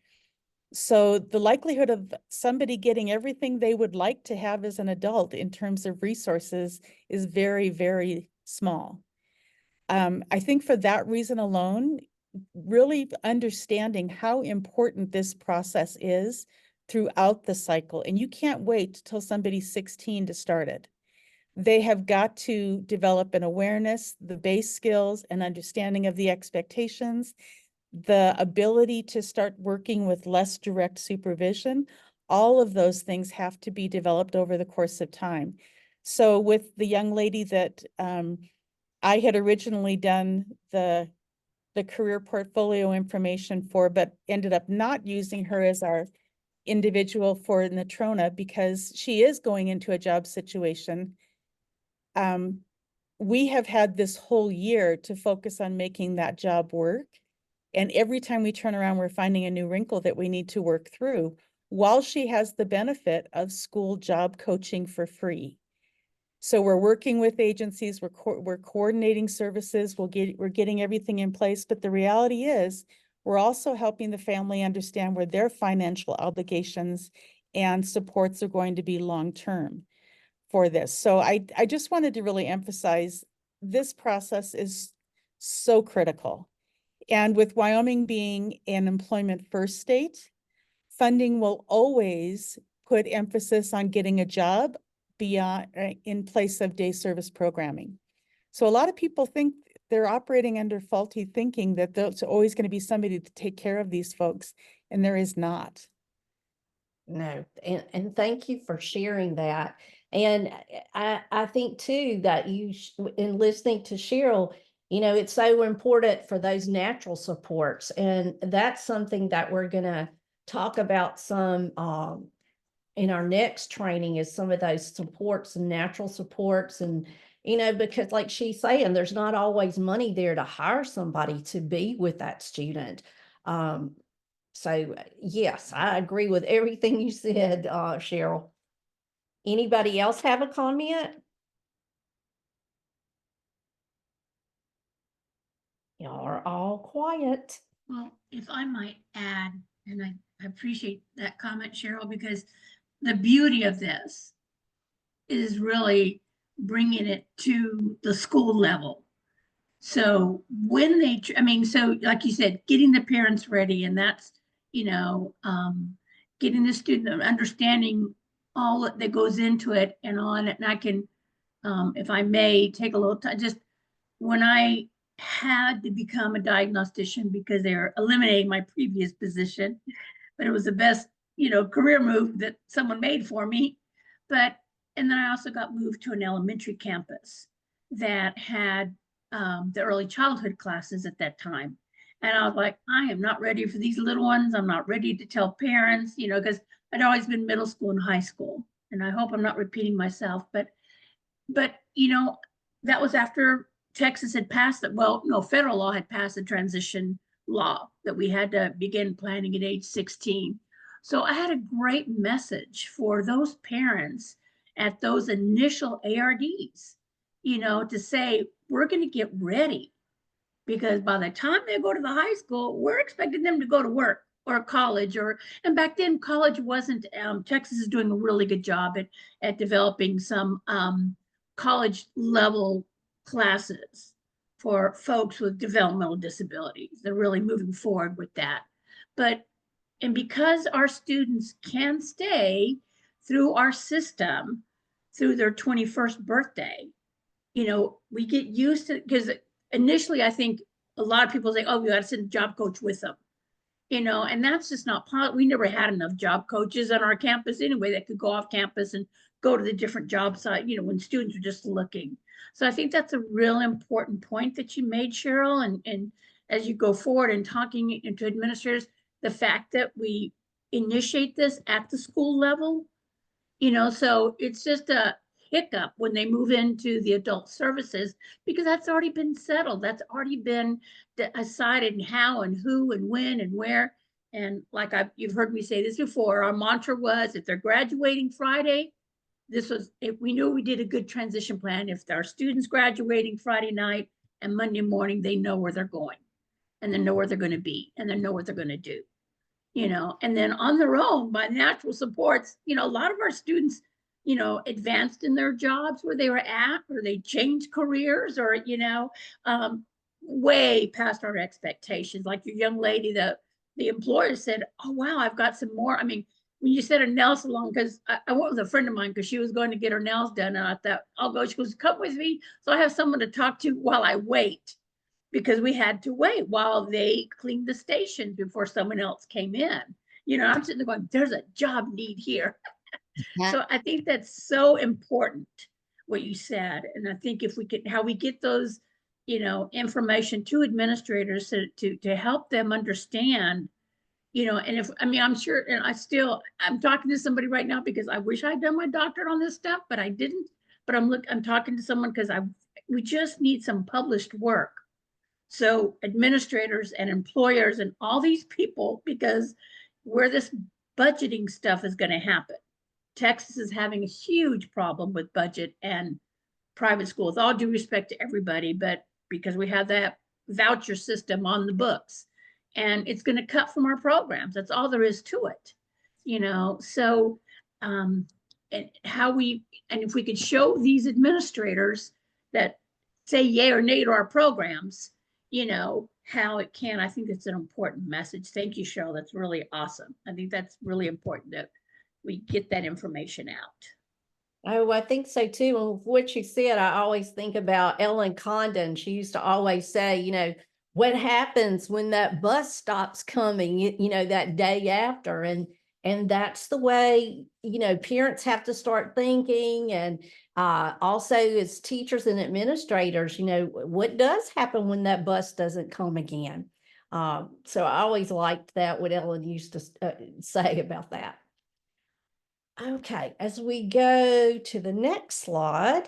So the likelihood of somebody getting everything they would like to have as an adult in terms of resources is very, very small. I think for that reason alone, really understanding how important this process is throughout the cycle, and you can't wait till somebody's 16 to start it. They have got to develop an awareness, the base skills and understanding of the expectations, the ability to start working with less direct supervision. All of those things have to be developed over the course of time. So with the young lady that I had originally done the career portfolio information for, but ended up not using her as our individual for Natrona because she is going into a job situation. We have had this whole year to focus on making that job work. And every time we turn around, we're finding a new wrinkle that we need to work through while she has the benefit of school job coaching for free. So we're working with agencies, we're coordinating services, we're getting everything in place. But the reality is we're also helping the family understand where their financial obligations and supports are going to be long-term for this. So I just wanted to really emphasize this process is so critical. And with Wyoming being an employment first state, funding will always put emphasis on getting a job beyond in place of day service programming. So a lot of people think they're operating under faulty thinking that there's always going to be somebody to take care of these folks, and there is not. No, and thank you for sharing that. And I think too that in listening to Cheryl, you know, it's so important for those natural supports. And that's something that we're going to talk about some in our next training is some of those supports and natural supports. And, you know, because like she's saying, there's not always money there to hire somebody to be with that student. So yes, I agree with everything you said, Cheryl. Anybody else have a comment? Y'all are all quiet. Well, if I might add, and I appreciate that comment, Cheryl, because the beauty of this is really bringing it to the school level. So when they, I mean, so like you said, getting the parents ready, and that's, you know, getting the student understanding all that goes into it and on it. And I can, if I may, take a little time, just when I had to become a diagnostician because they were eliminating my previous position, but it was the best, you know, career move that someone made for me. But, and then I also got moved to an elementary campus that had the early childhood classes at that time. And I was like, I am not ready for these little ones. I'm not ready to tell parents, you know, because I'd always been middle school and high school. And I hope I'm not repeating myself, but, you know, that was after Texas had passed it. Well, no, federal law had passed a transition law that we had to begin planning at age 16. So I had a great message for those parents at those initial ARDs, you know, to say, we're going to get ready because by the time they go to the high school, we're expecting them to go to work or college and back then college wasn't, Texas is doing a really good job at developing some college level classes for folks with developmental disabilities. They're really moving forward with that. And because our students can stay through our system through their 21st birthday, you know, we get used to, because initially I think a lot of people say, oh, we got to send a job coach with them, you know, and that's just not possible. We never had enough job coaches on our campus anyway that could go off campus and go to the different job site, you know, when students are just looking. So I think that's a real important point that you made, Cheryl. And as you go forward and talking to administrators, the fact that we initiate this at the school level, you know, so it's just a hiccup when they move into the adult services because that's already been settled. That's already been decided and how and who and when and where. And like you've heard me say this before, our mantra was if they're graduating Friday, if we knew we did a good transition plan, if our students graduating Friday night and Monday morning, they know where they're going and they know where they're going to be and they know what they're going to do, you know, and then on their own by natural supports, you know, a lot of our students, you know, advanced in their jobs where they were at, or they changed careers or, you know, way past our expectations. Like your young lady, the employer said, oh, wow, I've got some more. I mean, when you said her nail salon, because I went with a friend of mine because she was going to get her nails done. And I thought, I'll go. She goes, come with me. So I have someone to talk to while I wait, because we had to wait while they cleaned the station before someone else came in. You know, I'm sitting there going, there's a job need here. So I think that's so important what you said. And I think if we could, how we get those, you know, information to administrators to help them understand You know, and if, I mean, I'm sure, and I'm talking to somebody right now because I wish I'd done my doctorate on this stuff, but I didn't. But I'm talking to someone because we just need some published work. So administrators and employers and all these people, because where this budgeting stuff is going to happen. Texas is having a huge problem with budget and private schools, all due respect to everybody, but because we have that voucher system on the books and it's going to cut from our programs. That's all there is to it, you know? So, and if we could show these administrators that say yay or nay to our programs, you know, how it can, I think it's an important message. Thank you, Cheryl. That's really awesome. I think that's really important that we get that information out. Oh, I think so too. And with what you said, I always think about Ellen Condon. She used to always say, you know, what happens when that bus stops coming, you know, that day after. And that's the way, you know, parents have to start thinking. And also as teachers and administrators, you know, what does happen when that bus doesn't come again? So I always liked that, what Ellen used to say about that. Okay, as we go to the next slide,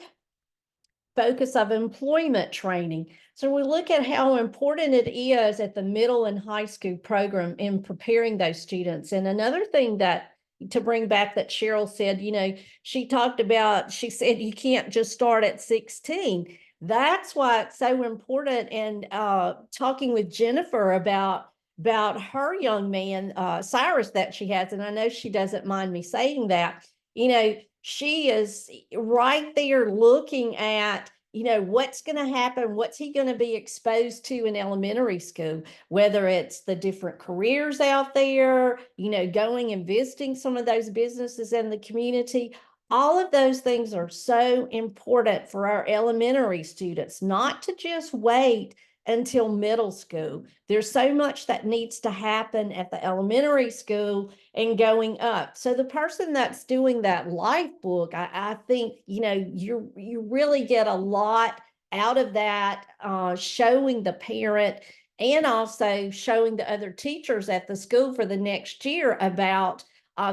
focus of employment training. So we look at how important it is at the middle and high school program in preparing those students. And another thing that to bring back that Cheryl said, you know, she said you can't just start at 16. That's why it's so important. And talking with Jennifer about her young man, Cyrus, that she has, and I know she doesn't mind me saying that, you know, she is right there looking at, you know, what's going to happen, what's he going to be exposed to in elementary school, whether it's the different careers out there, you know, going and visiting some of those businesses in the community. All of those things are so important for our elementary students, not to just wait until middle school. There's so much that needs to happen at the elementary school and going up. So the person that's doing that life book, I think, you know, you really get a lot out of that, showing the parent and also showing the other teachers at the school for the next year about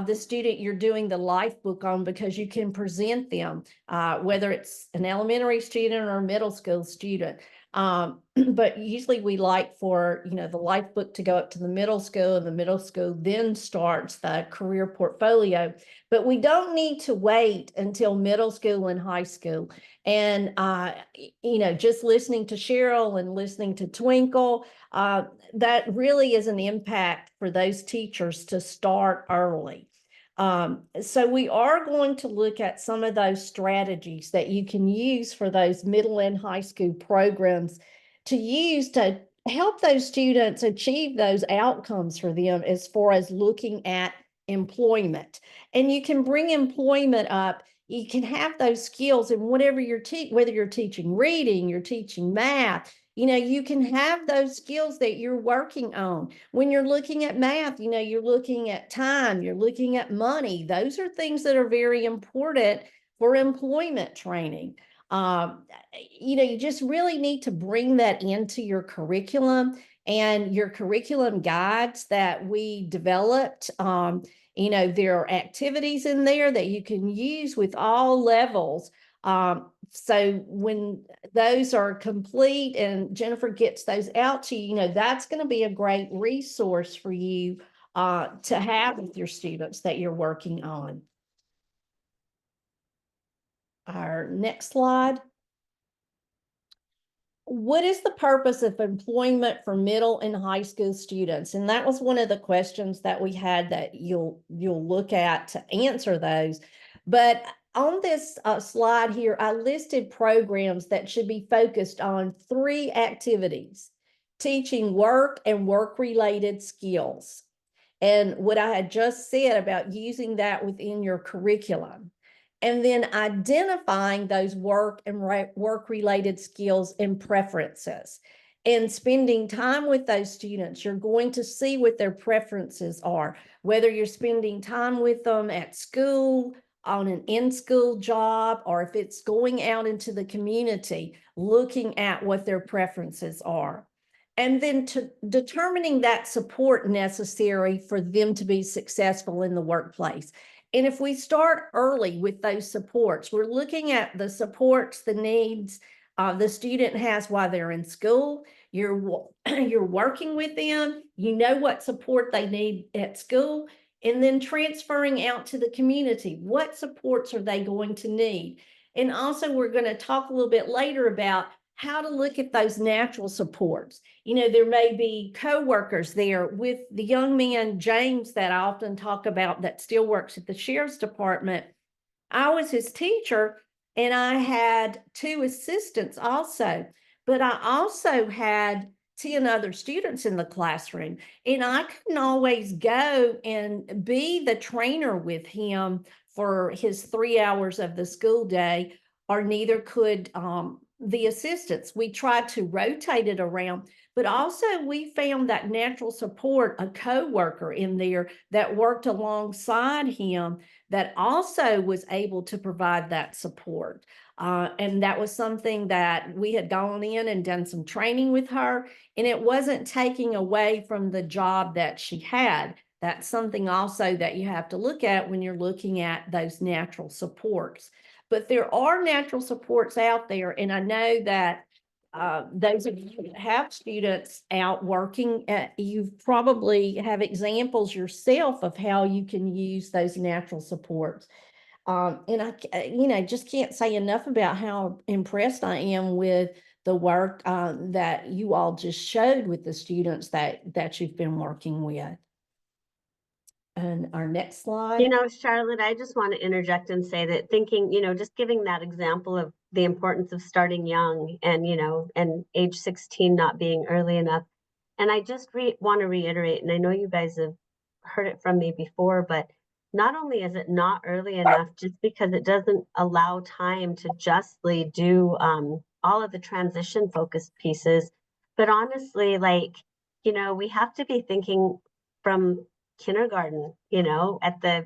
the student you're doing the life book on, because you can present them, whether it's an elementary student or a middle school student. But usually we like for, you know, the life book to go up to the middle school, and the middle school then starts the career portfolio. But we don't need to wait until middle school and high school. And, you know, just listening to Cheryl and listening to Twinkle, that really is an impact for those teachers to start early. So we are going to look at some of those strategies that you can use for those middle and high school programs to use to help those students achieve those outcomes for them as far as looking at employment. And you can bring employment up. You can have those skills in whatever whether you're teaching reading, you're teaching math, you know, you can have those skills that you're working on. When you're looking at math, you know, you're looking at time, you're looking at money. Those are things that are very important for employment training. You know, you just really need to bring that into your curriculum and your curriculum guides that we developed. You know, there are activities in there that you can use with all levels. So when those are complete and Jennifer gets those out to you, you know, that's going to be a great resource for you to have with your students that you're working on. Our next slide. What is the purpose of employment for middle and high school students? And that was one of the questions that we had that you'll look at to answer those. But on this slide here, I listed programs that should be focused on 3 activities: teaching work and work-related skills. And what I had just said about using that within your curriculum. And then identifying those work and work-related skills and preferences. And spending time with those students, you're going to see what their preferences are, whether you're spending time with them at school, on an in-school job, or if it's going out into the community, looking at what their preferences are. And then to determining that support necessary for them to be successful in the workplace. And if we start early with those supports, we're looking at the supports, the needs the student has while they're in school. You're working with them, you know what support they need at school, and then transferring out to the community. What supports are they going to need? And also, we're going to talk a little bit later about how to look at those natural supports. You know, there may be coworkers there with the young man, James, that I often talk about that still works at the sheriff's department. I was his teacher and I had 2 assistants also, but I also had 10 other students in the classroom, and I couldn't always go and be the trainer with him for his 3 hours of the school day, or neither could the assistants. We tried to rotate it around, but also we found that natural support, a coworker in there that worked alongside him that also was able to provide that support. And that was something that we had gone in and done some training with her, and it wasn't taking away from the job that she had. That's something also that you have to look at when you're looking at those natural supports. But there are natural supports out there, and I know that those of you that have students out working, you probably have examples yourself of how you can use those natural supports. And I just can't say enough about how impressed I am with the work that you all just showed with the students that you've been working with. And our next slide. You know, Charlotte, I just want to interject and say that thinking, just giving that example of the importance of starting young and, and age 16 not being early enough. And I just want to reiterate, and I know you guys have heard it from me before, but not only is it not early enough just because it doesn't allow time to justly do all of the transition focused pieces, but honestly, we have to be thinking from kindergarten, I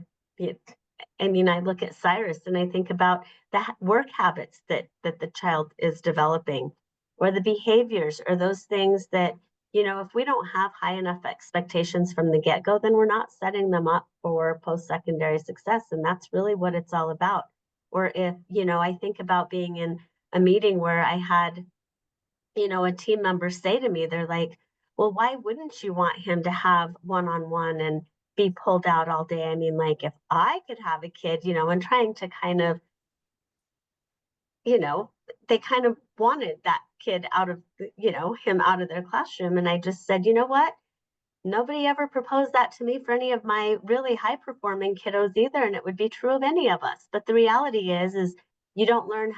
look at Cyrus and I think about the work habits that the child is developing, or the behaviors, or those things that, if we don't have high enough expectations from the get-go, then we're not setting them up for post-secondary success. And that's really what it's all about. Or if, I think about being in a meeting where I had, a team member say to me, they're like, well, why wouldn't you want him to have one-on-one and be pulled out all day? I mean, like, if I could have a kid, and trying to kind of, they kind of wanted that kid out of, him out of their classroom. And I just said, you know what? Nobody ever proposed that to me for any of my really high performing kiddos either. And it would be true of any of us. But the reality is you don't learn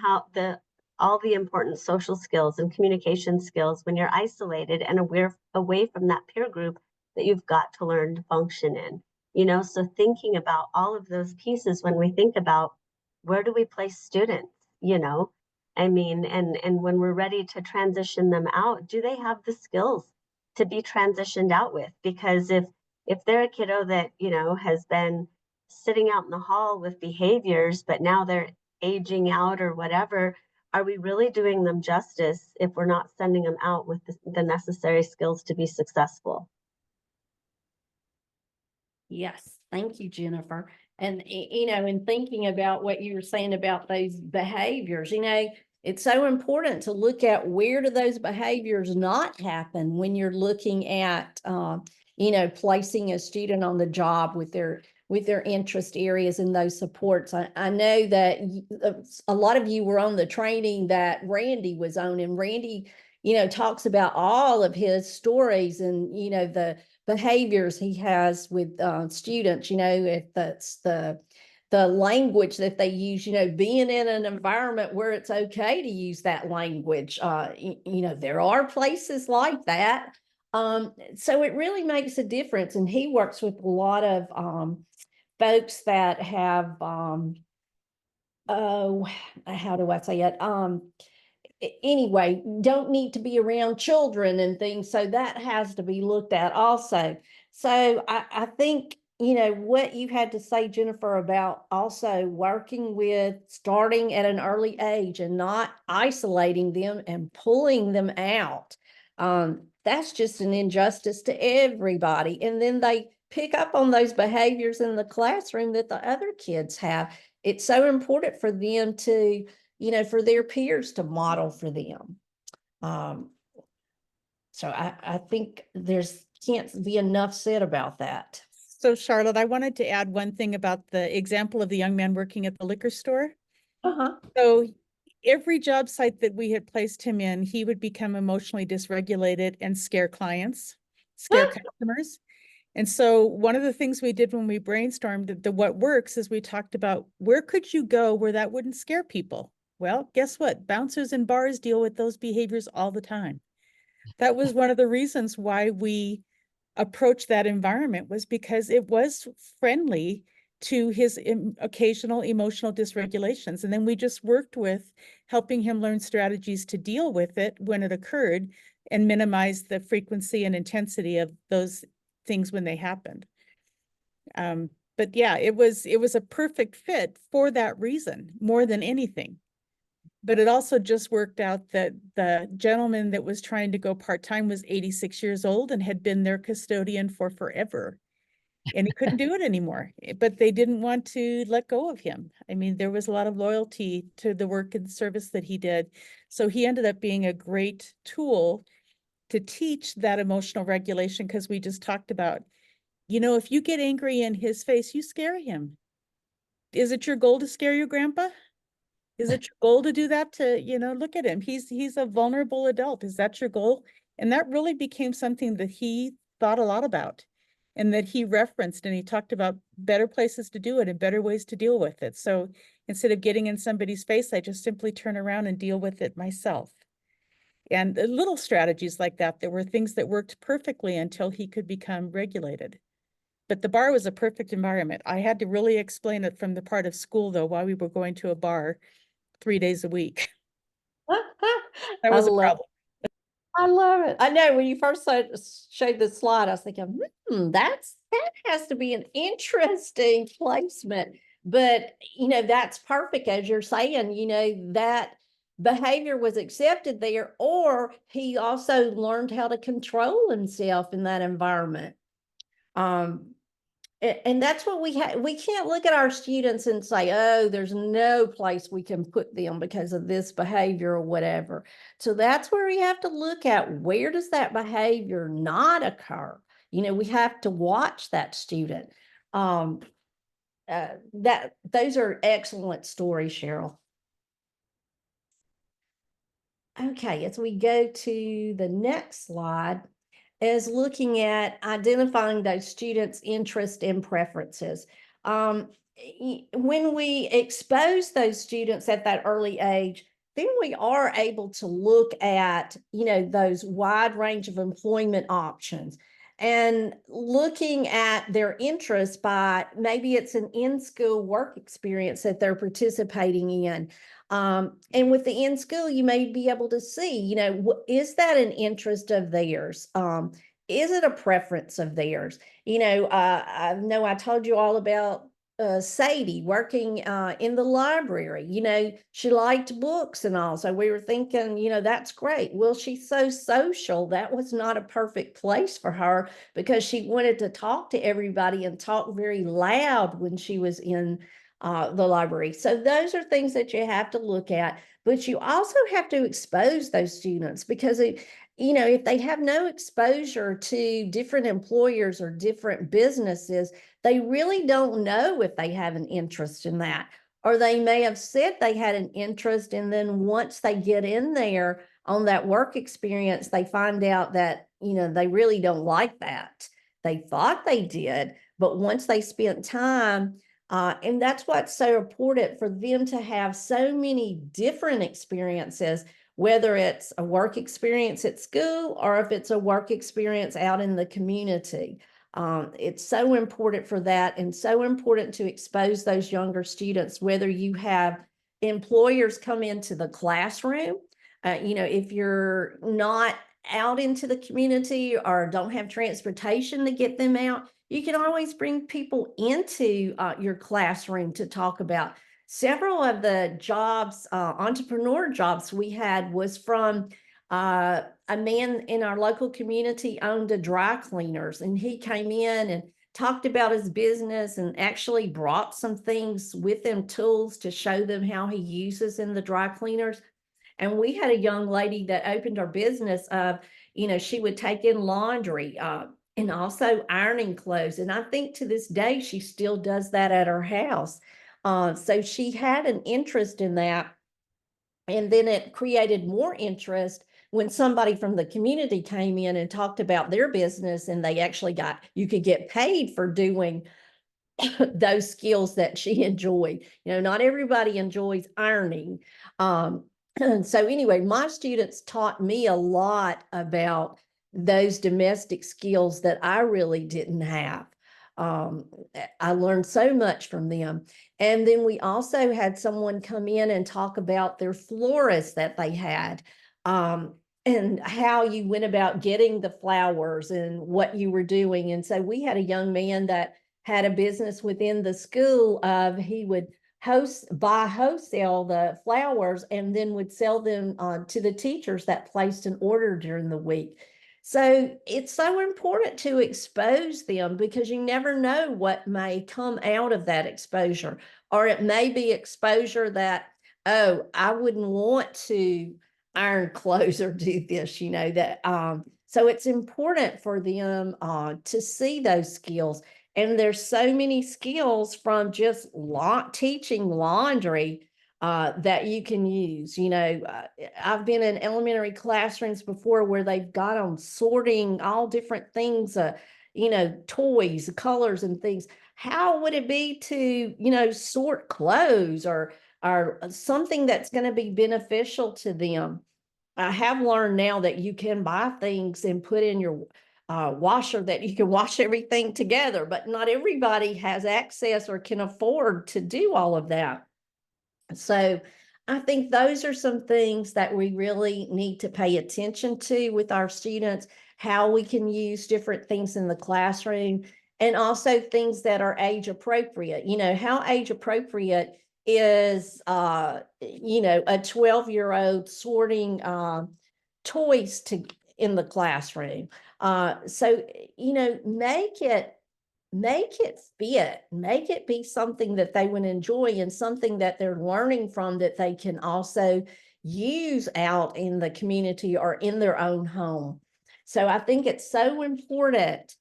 all the important social skills and communication skills when you're isolated and away from that peer group that you've got to learn to function in. So thinking about all of those pieces when we think about where do we place students, and when we're ready to transition them out, do they have the skills to be transitioned out with? Because if they're a kiddo that, has been sitting out in the hall with behaviors, but now they're aging out or whatever, are we really doing them justice if we're not sending them out with the necessary skills to be successful? Yes, thank you, Jennifer. And, in thinking about what you were saying about those behaviors, it's so important to look at where do those behaviors not happen when you're looking at, placing a student on the job with their interest areas and those supports. I know that a lot of you were on the training that Randy was on, and Randy, talks about all of his stories and, the behaviors he has with students, if that's the language that they use, being in an environment where it's okay to use that language. There are places like that. So it really makes a difference. And he works with a lot of folks that have, how do I say it? Anyway, don't need to be around children and things. So that has to be looked at also. So I think, what you had to say, Jennifer, about also working with starting at an early age and not isolating them and pulling them out That's just an injustice to everybody. And then they pick up on those behaviors in the classroom that the other kids have. It's so important for them to, for their peers to model for them. So I think there's can't be enough said about that. So Charlotte, I wanted to add one thing about the example of the young man working at the liquor store. Uh-huh. So every job site that we had placed him in, he would become emotionally dysregulated and scare clients, scare customers. And so one of the things we did when we brainstormed the what works is we talked about where could you go where that wouldn't scare people? Well, guess what? Bouncers and bars deal with those behaviors all the time. That was one of the reasons why we approached that environment, was because it was friendly to his occasional emotional dysregulations. And then we just worked with helping him learn strategies to deal with it when it occurred and minimize the frequency and intensity of those things when they happened. But yeah, it was a perfect fit for that reason, more than anything. But it also just worked out that the gentleman that was trying to go part-time was 86 years old and had been their custodian for forever. And he couldn't do it anymore, but they didn't want to let go of him. I mean, there was a lot of loyalty to the work and service that he did. So he ended up being a great tool to teach that emotional regulation, because we just talked about, if you get angry in his face, you scare him. Is it your goal to scare your grandpa? Is it your goal to do that to, look at him? He's a vulnerable adult. Is that your goal? And that really became something that he thought a lot about and that he referenced, and he talked about better places to do it and better ways to deal with it. So instead of getting in somebody's face, I just simply turn around and deal with it myself. And little strategies like that, there were things that worked perfectly until he could become regulated. But the bar was a perfect environment. I had to really explain it from the part of school, though, why we were going to a bar 3 days a week. That was a problem. I love it. I know when you first showed the slide, I was thinking, that has to be an interesting placement. But, that's perfect, as you're saying, that behavior was accepted there, or he also learned how to control himself in that environment. And that's what we have. We can't look at our students and say, oh, there's no place we can put them because of this behavior or whatever. So that's where we have to look at, where does that behavior not occur? We have to watch that student. Those are excellent stories, Cheryl. Okay, as we go to the next slide, is looking at identifying those students' interests and preferences. When we expose those students at that early age, then we are able to look at, those wide range of employment options and looking at their interests by maybe it's an in-school work experience that they're participating in. And with the in-school, you may be able to see, is that an interest of theirs? Is it a preference of theirs? I know I told you all about Sadie working in the library. She liked books and all. So we were thinking, that's great. Well, she's so social. That was not a perfect place for her because she wanted to talk to everybody and talk very loud when she was in the library. So those are things that you have to look at, but you also have to expose those students because if they have no exposure to different employers or different businesses, they really don't know if they have an interest in that. Or they may have said they had an interest, and then once they get in there on that work experience, they find out that, they really don't like that. They thought they did, but once they spent time, and that's what's so important for them to have so many different experiences, whether it's a work experience at school or if it's a work experience out in the community. It's so important for that, and so important to expose those younger students, whether you have employers come into the classroom, if you're not out into the community or don't have transportation to get them out, you can always bring people into your classroom to talk about. Several of the jobs, entrepreneur jobs we had was from A man in our local community owned a dry cleaners, and he came in and talked about his business and actually brought some things with him, tools to show them how he uses in the dry cleaners. And we had a young lady that opened her business of, she would take in laundry, and also ironing clothes. And I think to this day, she still does that at her house. So she had an interest in that. And then it created more interest when somebody from the community came in and talked about their business, and they actually you could get paid for doing those skills that she enjoyed. Not everybody enjoys ironing. And so anyway, my students taught me a lot about those domestic skills that I really didn't have. I learned so much from them. And then we also had someone come in and talk about their florist that they had, and how you went about getting the flowers and what you were doing. And so we had a young man that had a business within the school of, he would buy wholesale the flowers and then would sell them to the teachers that placed an order during the week. So it's so important to expose them, because you never know what may come out of that exposure. Or it may be exposure that, oh, I wouldn't want to iron clothes or do this, so it's important for them to see those skills. And there's so many skills from just teaching laundry that you can use. I've been in elementary classrooms before where they've got on sorting all different things, toys, colors and things. How would it be to, sort clothes or something that's going to be beneficial to them? I have learned now that you can buy things and put in your washer that you can wash everything together, but not everybody has access or can afford to do all of that. So I think those are some things that we really need to pay attention to with our students, how we can use different things in the classroom, and also things that are age appropriate. How age appropriate is, a 12-year-old sorting toys in the classroom. So, make it fit, make it be something that they would enjoy and something that they're learning from that they can also use out in the community or in their own home. So I think it's so important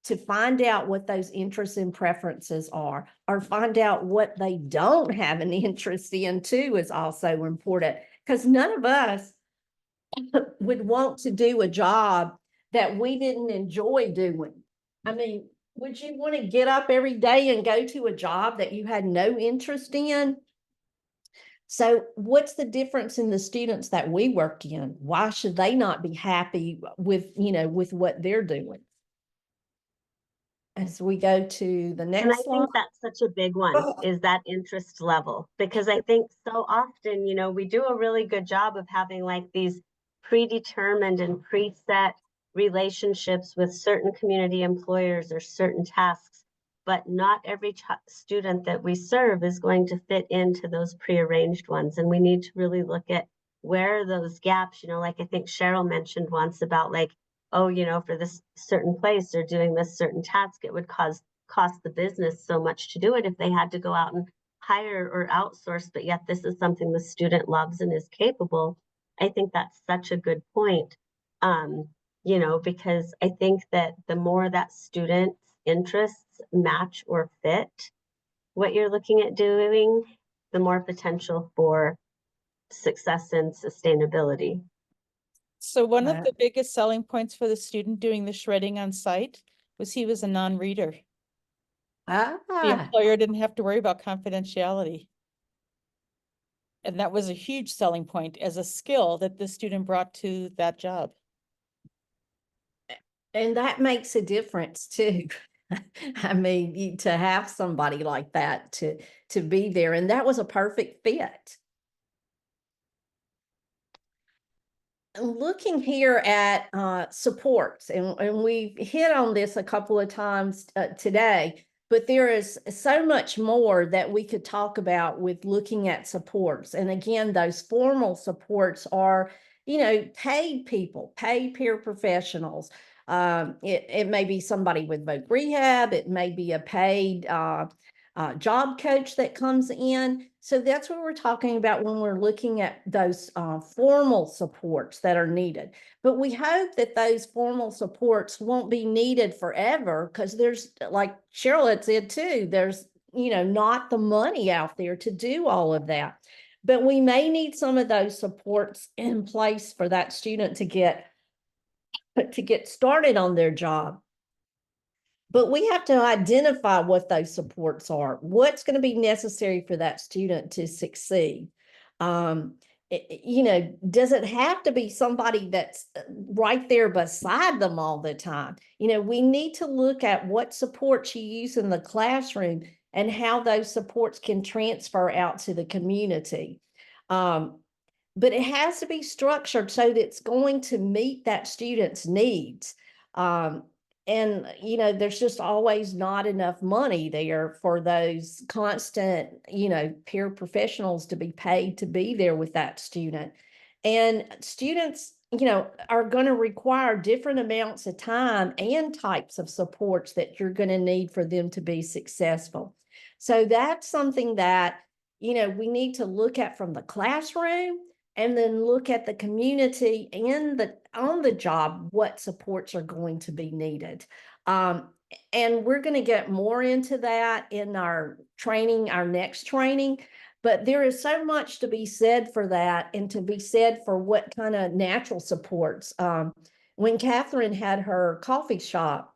to find out what those interests and preferences are, or find out what they don't have an interest in too is also important, because none of us would want to do a job that we didn't enjoy doing. I mean, would you want to get up every day and go to a job that you had no interest in? So what's the difference in the students that we work in? Why should they not be happy with what they're doing? As we go to the And next I slide. think that's such a big one, is that interest level, because I think so often, we do a really good job of having like these predetermined and preset relationships with certain community employers or certain tasks, but not every student that we serve is going to fit into those prearranged ones. And we need to really look at where are those gaps, like I think Cheryl mentioned once about like, oh, for this certain place or doing this certain task, it would cost the business so much to do it if they had to go out and hire or outsource, but yet this is something the student loves and is capable. I think that's such a good point, because I think that the more that student's interests match or fit what you're looking at doing, the more potential for success and sustainability. So one of the biggest selling points for the student doing the shredding on site was he was a non-reader. The employer didn't have to worry about confidentiality. And that was a huge selling point as a skill that the student brought to that job. And that makes a difference too. I mean, to have somebody like that to be there, and that was a perfect fit. Looking here at supports, and we've hit on this a couple of times today, but there is so much more that we could talk about with looking at supports. And again, those formal supports are, paid people, paid peer professionals. It may be somebody with voc rehab, it may be a paid job coach that comes in. So that's what we're talking about when we're looking at those formal supports that are needed. But we hope that those formal supports won't be needed forever, because there's, like Charlotte said too, there's, not the money out there to do all of that. But we may need some of those supports in place for that student to get started on their job. But we have to identify what those supports are, what's going to be necessary for that student to succeed. Does it have to be somebody that's right there beside them all the time? We need to look at what supports you use in the classroom and how those supports can transfer out to the community. But it has to be structured so that it's going to meet that student's needs. And, there's just always not enough money there for those constant, peer professionals to be paid to be there with that student. And students, are going to require different amounts of time and types of supports that you're going to need for them to be successful. So that's something that, we need to look at from the classroom, and then look at the community and on the job, what supports are going to be needed. And we're going to get more into that in our training, our next training. But there is so much to be said for that, and to be said for what kind of natural supports. When Catherine had her coffee shop,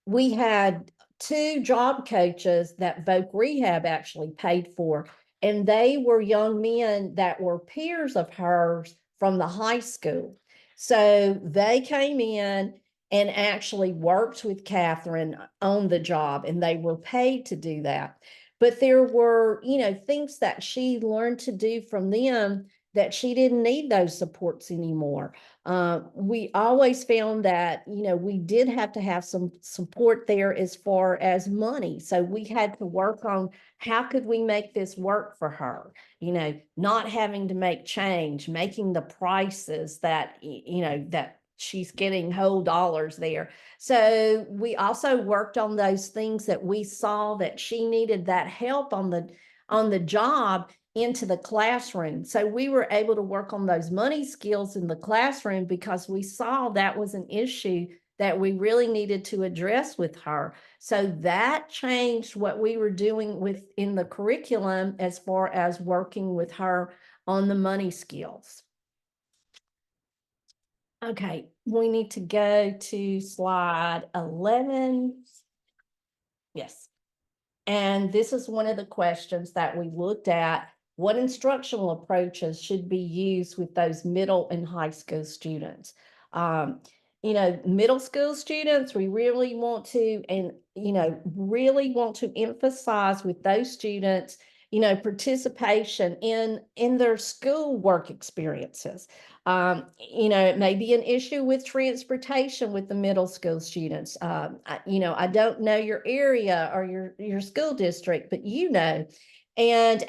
we had 2 job coaches that voc rehab actually paid for. And they were young men that were peers of hers from the high school. So they came in and actually worked with Catherine on the job, and they were paid to do that. But there were, things that she learned to do from them that she didn't need those supports anymore. We always found that, we did have to have some support there as far as money. So we had to work on how could we make this work for her, not having to make change, making the prices that, that she's getting whole dollars there. So we also worked on those things that we saw that she needed that help on the job into the classroom. So we were able to work on those money skills in the classroom because we saw that was an issue that we really needed to address with her. So that changed what we were doing within the curriculum as far as working with her on the money skills. Okay, we need to go to slide 11. Yes. And this is one of the questions that we looked at. What instructional approaches should be used with those middle and high school students? Middle school students, we really want to, really want to emphasize with those students, participation in their school work experiences. It may be an issue with transportation with the middle school students. I don't know your area or your school district, but and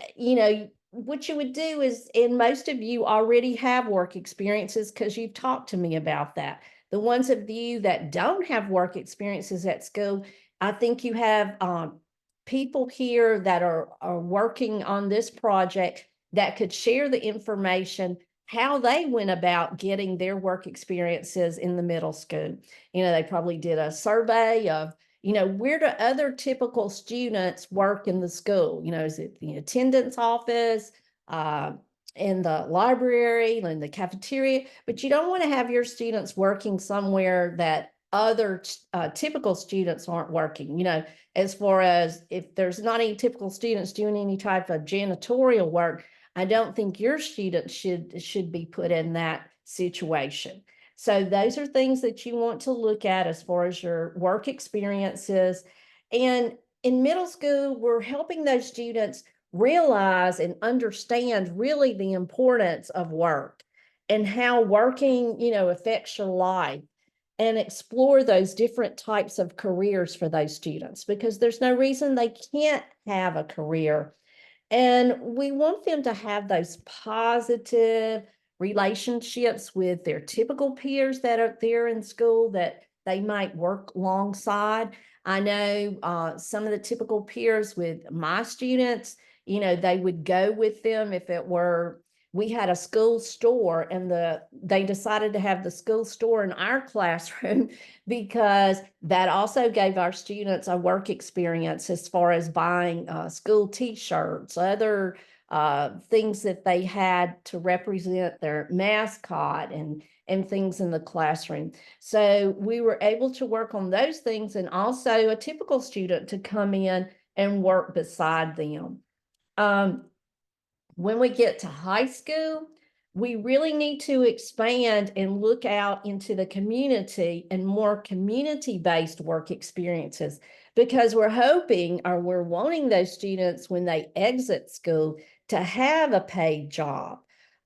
what you would do is, and most of you already have work experiences because you've talked to me about that. The ones of you that don't have work experiences at school, I think you have people here that are working on this project that could share the information, how they went about getting their work experiences in the middle school. They probably did a survey of, where do other typical students work in the school? Is it the attendance office, in the library, in the cafeteria? But you don't want to have your students working somewhere that other typical students aren't working. As far as if there's not any typical students doing any type of janitorial work, I don't think your students should be put in that situation. So those are things that you want to look at as far as your work experiences. And in middle school, we're helping those students realize and understand really the importance of work and how working, affects your life, and explore those different types of careers for those students, because there's no reason they can't have a career. And we want them to have those positive, relationships with their typical peers that are there in school that they might work alongside. I know some of the typical peers with my students, you know, they would go with them if it were, we had a school store and they decided to have the school store in our classroom because that also gave our students a work experience as far as buying school t-shirts, other things that they had to represent their mascot and things in the classroom. So we were able to work on those things, and also a typical student to come in and work beside them. When we get to high school, we really need to expand and look out into the community and more community-based work experiences, because we're hoping, or we're wanting those students when they exit school to have a paid job.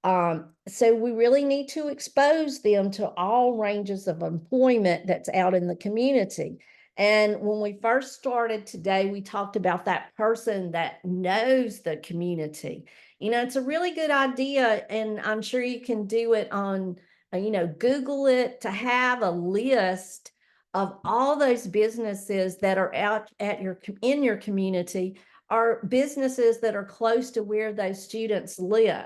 So we really need to expose them to all ranges of employment that's out in the community. And when we first started today, we talked about that person that knows the community. You know, it's a really good idea, and I'm sure you can do it on, you know, Google it, to have a list of all those businesses that are out in your community, or businesses that are close to where those students live.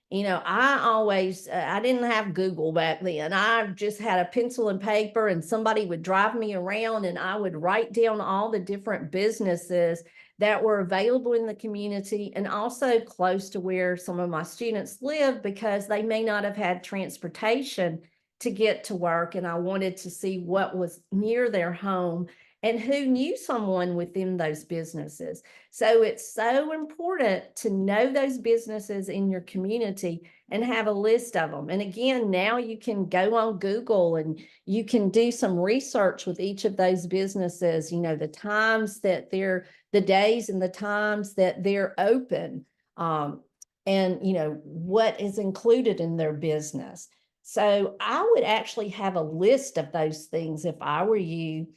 You know, I didn't have Google back then. I just had a pencil and paper, and somebody would drive me around and I would write down all the different businesses that were available in the community and also close to where some of my students live, because they may not have had transportation to get to work. And I wanted to see what was near their home and who knew someone within those businesses. So it's so important to know those businesses in your community and have a list of them. And again, now you can go on Google and you can do some research with each of those businesses, you know, the times that they're, the days and the times that they're open, and, you know, what is included in their business. So I would actually have a list of those things if I were you,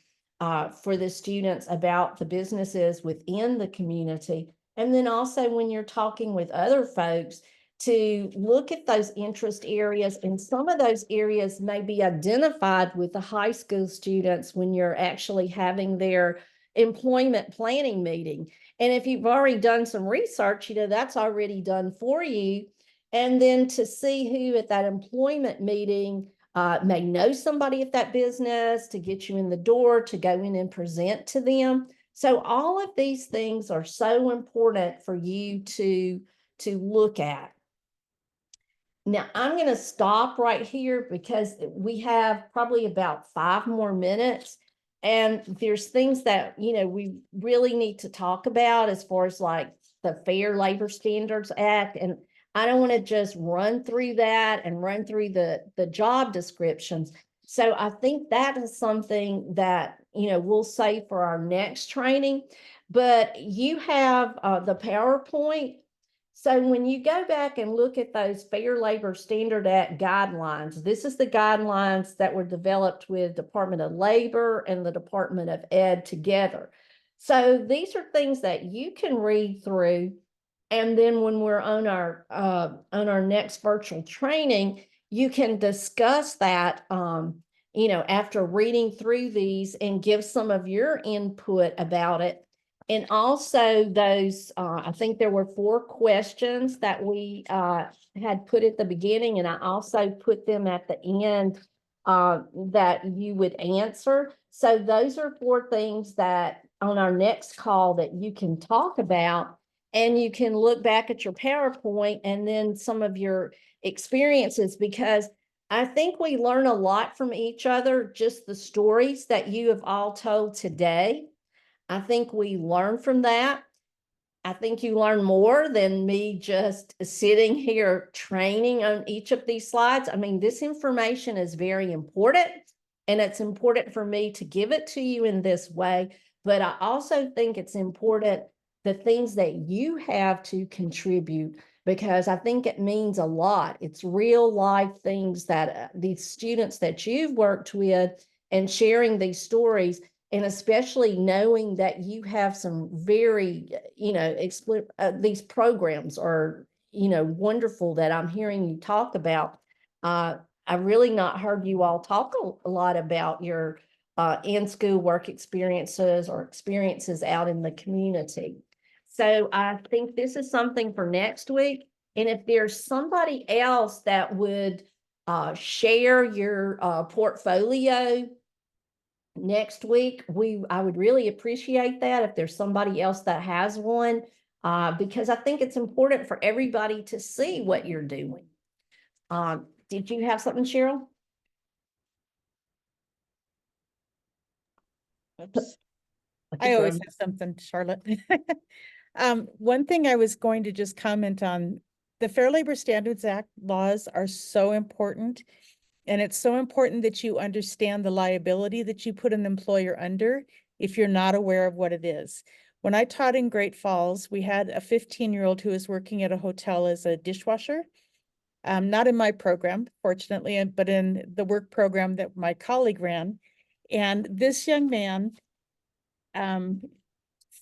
for the students, about the businesses within the community. And then also when you're talking with other folks, to look at those interest areas, and some of those areas may be identified with the high school students when you're actually having their employment planning meeting. And if you've already done some research, you know, that's already done for you. And then to see who at that employment meeting may know somebody at that business, to get you in the door, to go in and present to them. So all of these things are so important for you to look at. Now, I'm going to stop right here because we have probably about 5 more minutes. And there's things that, you know, we really need to talk about as far as like the Fair Labor Standards Act. And I don't want to just run through that and run through the job descriptions. So I think that is something that, you know, we'll save for our next training. But you have the PowerPoint. So when you go back and look at those Fair Labor Standard Act guidelines, this is the guidelines that were developed with Department of Labor and the Department of Ed together. So these are things that you can read through. And then when we're on our next virtual training, you can discuss that, you know, after reading through these, and give some of your input about it. And also those, I think there were 4 questions that we had put at the beginning, and I also put them at the end that you would answer. So those are 4 things that on our next call that you can talk about, and you can look back at your PowerPoint and then some of your experiences, because I think we learn a lot from each other, just the stories that you have all told today. I think we learn from that. I think you learn more than me just sitting here training on each of these slides. I mean, this information is very important, and it's important for me to give it to you in this way. But I also think it's important, the things that you have to contribute, because I think it means a lot. It's real life things that these students that you've worked with, and sharing these stories. And especially knowing that you have some very, you know, these programs are, wonderful that I'm hearing you talk about. I really not heard you all talk a lot about your in-school work experiences or experiences out in the community. So I think this is something for next week. And if there's somebody else that would share your portfolio next week, I would really appreciate that if there's somebody else that has one, because I think it's important for everybody to see what you're doing. Did you have something, Cheryl? Oops. Okay, I always Graham. have something, Charlotte. One thing I was going to just comment on, the Fair Labor Standards Act laws are so important. And it's so important that you understand the liability that you put an employer under if you're not aware of what it is. When I taught in Great Falls, we had a 15-year-old who was working at a hotel as a dishwasher. Not in my program, fortunately, but in the work program that my colleague ran. And this young man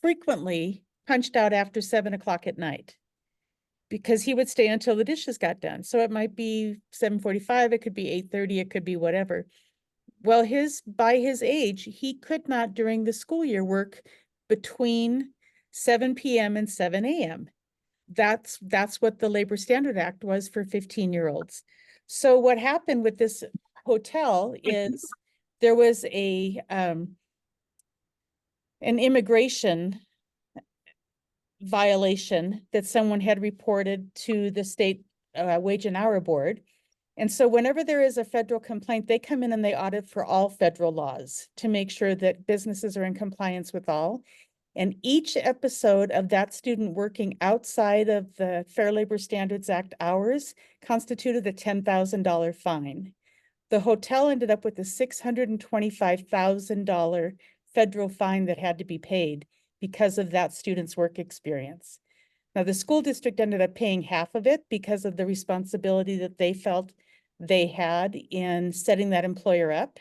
frequently punched out after 7 o'clock at night because he would stay until the dishes got done. So it might be 7:45, it could be 8:30, it could be whatever. Well, by his age, he could not during the school year work between 7 p.m. and 7 a.m. That's what the Labor Standard Act was for 15-year-olds. So what happened with this hotel is there was an immigration violation that someone had reported to the state wage and hour board. And so whenever there is a federal complaint, they come in and they audit for all federal laws to make sure that businesses are in compliance with all. And each episode of that student working outside of the Fair Labor Standards Act hours constituted a $10,000 fine. The hotel ended up with a $625,000 federal fine that had to be paid because of that student's work experience. Now, the school district ended up paying half of it because of the responsibility that they felt they had in setting that employer up.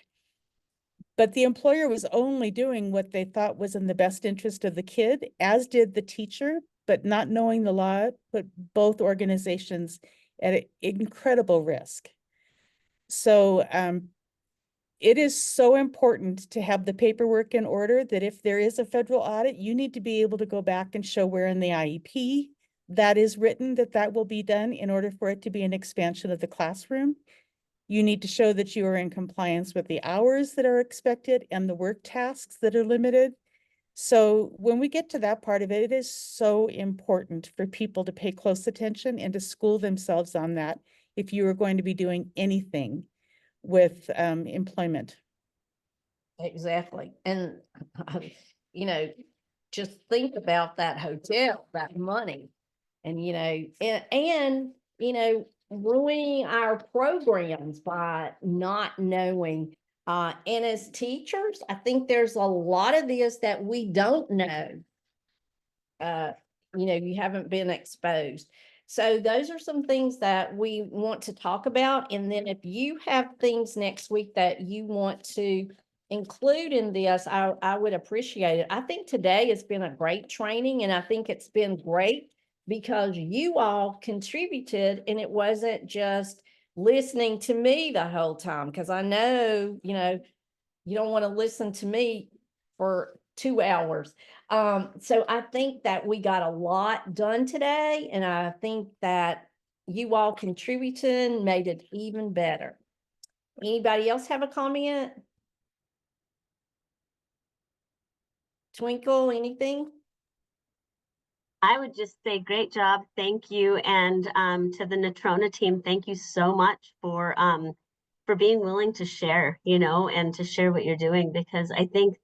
But the employer was only doing what they thought was in the best interest of the kid, as did the teacher, but not knowing the law put both organizations at incredible risk. So it is so important to have the paperwork in order that if there is a federal audit, you need to be able to go back and show where in the IEP that is written that will be done in order for it to be an expansion of the classroom. You need to show that you are in compliance with the hours that are expected and the work tasks that are limited. So when we get to that part of it, it is so important for people to pay close attention and to school themselves on that if you are going to be doing anything with employment. Exactly. And, just think about that hotel, that money. And, ruining our programs by not knowing. And as teachers, I think there's a lot of this that we don't know. You haven't been exposed. So those are some things that we want to talk about. And then if you have things next week that you want to include in this, I would appreciate it. I think today has been a great training, and I think it's been great because you all contributed, and it wasn't just listening to me the whole time. Because I know, you don't want to listen to me for 2 hours. So I think that we got a lot done today, and I think that you all contributing made it even better. Anybody else have a comment? Twinkle, anything? I would just say great job. Thank you. And to the Natrona team, thank you so much for being willing to share, and to share what you're doing, because I think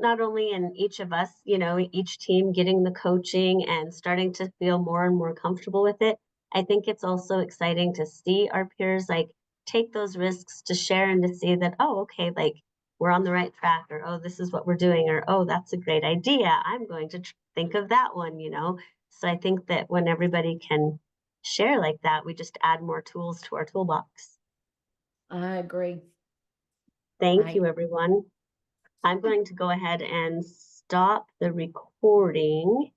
not only in each of us, each team getting the coaching and starting to feel more and more comfortable with it, I think it's also exciting to see our peers take those risks to share and to see that, oh, okay, we're on the right track, or, oh, this is what we're doing, or, oh, that's a great idea. I'm going to think of that one, So I think that when everybody can share like that, we just add more tools to our toolbox. I agree. Thank you, everyone. I'm going to go ahead and stop the recording.